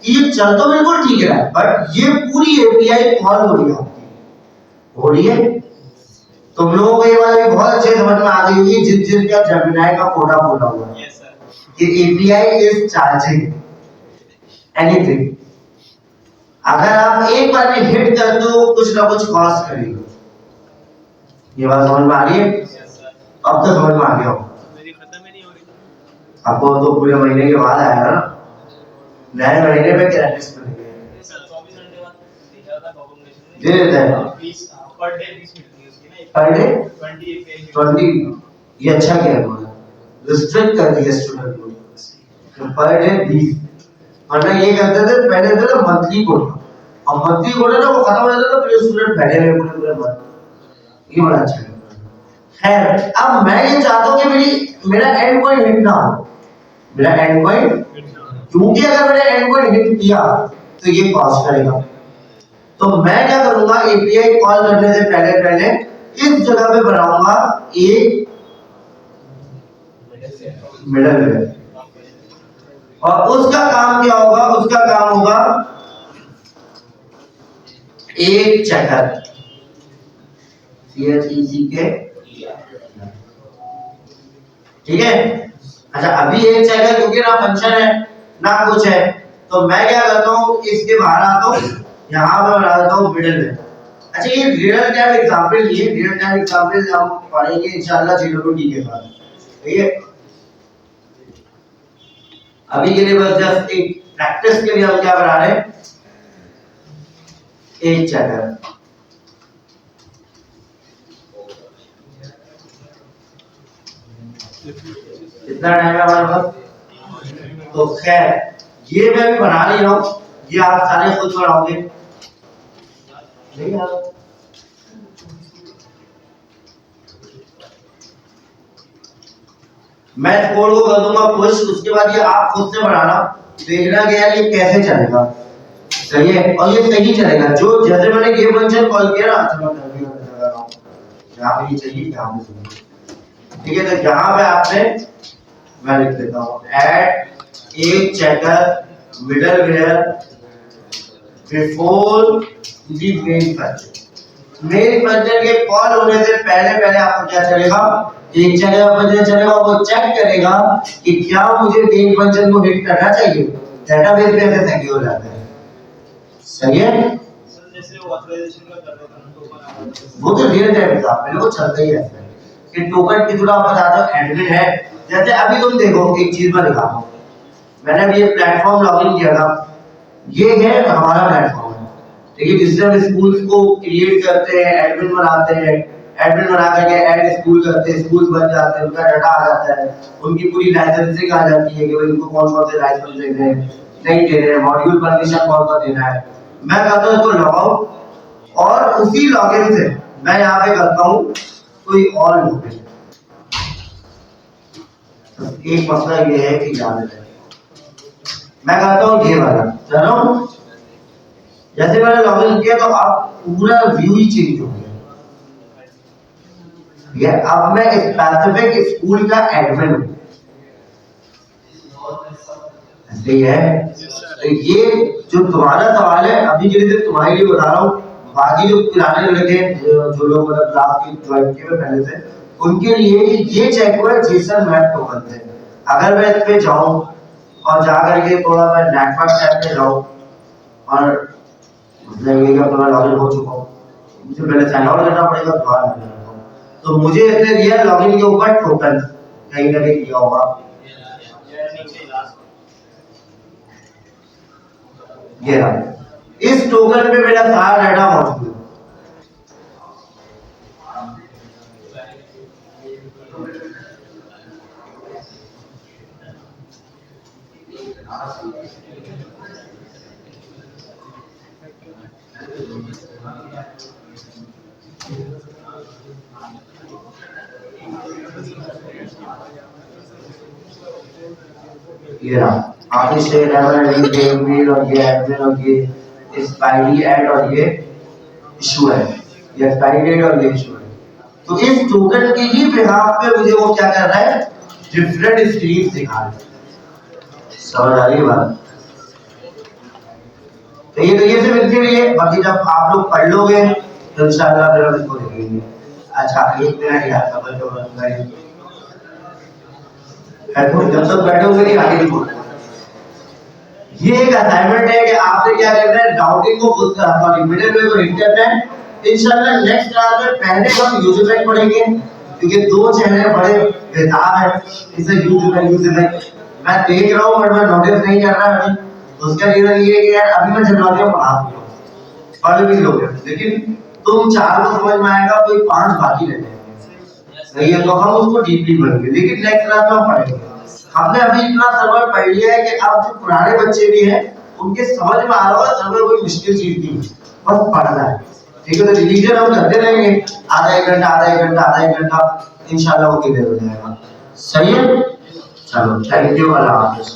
कि ये चल तो बिल्कुल ठीक है, बट ये पूरी एपीआई कॉल हो रही है आपकी, हो रही है। तुम लोगों को ये बात भी बहुत अच्छे समझ में आ गई होगी जिसका जेमिनी का कोडा बोला हुआ है। Yes sir. कि एपीआई इज चार्जिंग एनीथिंग। अगर आप एक बार में हिट कर दो कुछ ना कुछ कॉस्ट करेगा। ये बात समझ में आ रही है? Yes sir. अब तो समझ में आ गया हो। मेरी खत्म ही नहीं हो रही। आपको तो पूरे महीने के बाद आया ना, नए महीने में क्रैशेस मिलेंगे। सर 24 घंटे बाद दिखा था कॉम्बिनेशन दे देते हैं 20 पर डे 20 मिलती है उसकी ना। Per day 20 20। ये अच्छा किया उन्होंने, रिस्ट्रिक्ट कर दिया स्टूडेंट को पर डे 20। वरना ये करते थे पहले थे ना मंथली कोटा, और मंथली कोटा ना वो खत्म हो जाता था, फिर स्टूडेंट बैठे रहे पूरे पूरे मंथ। ये बड़ा अच्छा है। खैर अब मैं ये चाहता हूँ कि मेरा एंड पॉइंट हिट ना हो, मेरा एंड पॉइंट, क्योंकि अगर मैंने एंड पॉइंट हिट किया तो ये पास करेगा। तो मैं क्या करूंगा, एपीआई कॉल करने से पहले इस जगह पे बनाऊंगा एक मिडलवेयर, और उसका काम क्या होगा, उसका काम होगा एक चेकर, के, ठीक है। अच्छा अभी एक चेकर क्योंकि ना फंक्शन है ना कुछ है, तो मैं क्या करता हूँ इसके बाहर आता हूँ, यहाँ पे बना देता हूँ मिडलवेयर। अच्छा ये रियल टाइम एग्जांपल लिए, रियल टाइम एग्जांपल हम पढ़ेंगे इंशाल्लाह जीरोटी के बाद, ठीक है। अभी के लिए बस जस्ट एक प्रैक्टिस के लिए हम क्या बना रहे हैं, एक चेकर। कितना टाइम है हमारे पास? तो खैर ये मैं भी बना रही हूँ, ये आप सारे खुद बनाओगे, नहीं आप मैं कोड को कर दूंगा पुश, उसके बाद ये आप खुद से बनाना, देखना कि यार ये कैसे चलेगा, सही है। और ये सही चलेगा, जो जैसे मैंने गेम फंक्शन कॉल किया ना, चलो मैं भी लगा रहा हूं जहां पे ये चाहिए यहाँ पे सुनिए, ठीक है। तो जहां पे आपने, मैं लिख देता हूं ऐड एक checker middleware before the main function. Main function के कॉल होने से पहले आपको क्या चलेगा, एक जगह फंक्शन चलेगा, वो चेक करेगा कि क्या मुझे मेन फंक्शन को हिट करना चाहिए, डेटाबेस में ऐसे सिक्योर रहता है, सही है। सर जैसे ऑथराइजेशन का कर रहे थे वो तो रियल टाइम था, पहले वो चलता ही ऐसा है कि टोकन की थोड़ा बताता हूं, एडमिन है। जैसे अभी तुम देखो एक चीज मैं दिखाता हूं, मैंने अभी ये प्लेटफॉर्म लॉगिन किया था, ये है हमारा प्लेटफॉर्म है, ठीक है, जिससे हम स्कूल्स को क्रिएट करते हैं, एडमिन बनाते हैं, एडमिन बना करके ऐड स्कूल करते हैं, स्कूल बन जाते हैं, उनका डाटा आ जाता है, उनकी पूरी लाइसेंसिंग आ जाती है कि भाई उनको कौन कौन से लाइसेंस देने हैं, नहीं दे रहे हैं, मॉड्यूल परमिशन कौन सा देना है। मैं कहता हूं इसको लॉग आउट, और उसी लॉगिन से मैं यहाँ पे करता हूँ कोई और लॉगिन। एक मसला ये है कि याद रहे, मैं कहता हूँ ये वाला, चलो जैसे मैंने लॉगिन किया तो अब पूरा व्यू ही चेंज हो गया, ये अब मैं स्पेसिफिक स्कूल का एडमिन हूँ, सही है। तो ये जो तुम्हारा सवाल है अभी के लिए सिर्फ तुम्हारे लिए बता रहा हूँ, बाकी जो पुराने लड़के जो लोग मतलब क्लास की ज्वाइन किए हुए पहले से, उनके लिए ये चेक हुआ जेसन मैप टोकन थे। अगर मैं इस पे जाऊं और जा करके थोड़ा मैं नेटवर्क टैब पे जाऊं, और मतलब ये कि मैं लॉगिन हो चुका हूँ, मुझे पहले साइन आउट करना पड़ेगा, दोबारा लॉगिन करना होगा, तो मुझे इसने दिया लॉगिन के ऊपर टोकन, कहीं ना कहीं दिया होगा, ये रहा, इस टोकन पे मेरा सारा डाटा मौजूद है। ये रहा आर्टिस्ट मेल, और ये एडमिन, और ये एक्सपायरी एड, और ये इशू है, ये एक्सपायरी डेट और ये इशू है। तो इस टोकन के ही बिहाफ पे मुझे वो क्या कर रहा है, डिफरेंट स्ट्रीम्स दिखा रहा है, समझ आ रही है बात? ये सिर्फ इनके लिए, बाकी जब आप लोग पढ़ लोगे तो इंशाल्लाह फिर हम इसको देखेंगे। अच्छा, एक मिनट यार, खबर तो बंद करें। हेडफोन जब तक बैठे होंगे नहीं आगे नहीं बोलना। ये एक असाइनमेंट है कि आपने क्या करना है, डाउटिंग को खुद का सॉरी मिडिल में को हिट करना है। इंशाल्लाह नेक्स्ट क्लास में पहले हम यूज इफेक्ट पढ़ेंगे, क्योंकि दो चैनल बड़े बेताब है, इसे यूज इफेक्ट मैं देख रहा हूँ बट मैं नोटिस नहीं कर रहा अभी। उसका रीजन ये है कि यार अभी मैं जनवादियों पढ़ा रहा हूँ, पढ़ भी लोगे, लेकिन तुम चार को समझ में आएगा, कोई 5 बाकी रह जाएंगे। सही है, तो हम उसको डीपली पढ़ेंगे, लेकिन नेक्स्ट क्लास में हम पढ़ेंगे। हमने अभी इतना सर्वर पढ़ लिया है कि अब जो पुराने बच्चे भी हैं उनके समझ में आ रहा होगा सर्वर कोई मुश्किल चीज नहीं, बस पढ़ना है। ठीक है, तो रिवीजन हम करते रहेंगे, आधा एक घंटा आधा एक घंटा आधा एक घंटा, इंशाल्लाह वो क्लियर हो जाएगा। सही है, चलो थैंक यू, अल्लाह हाफिज़।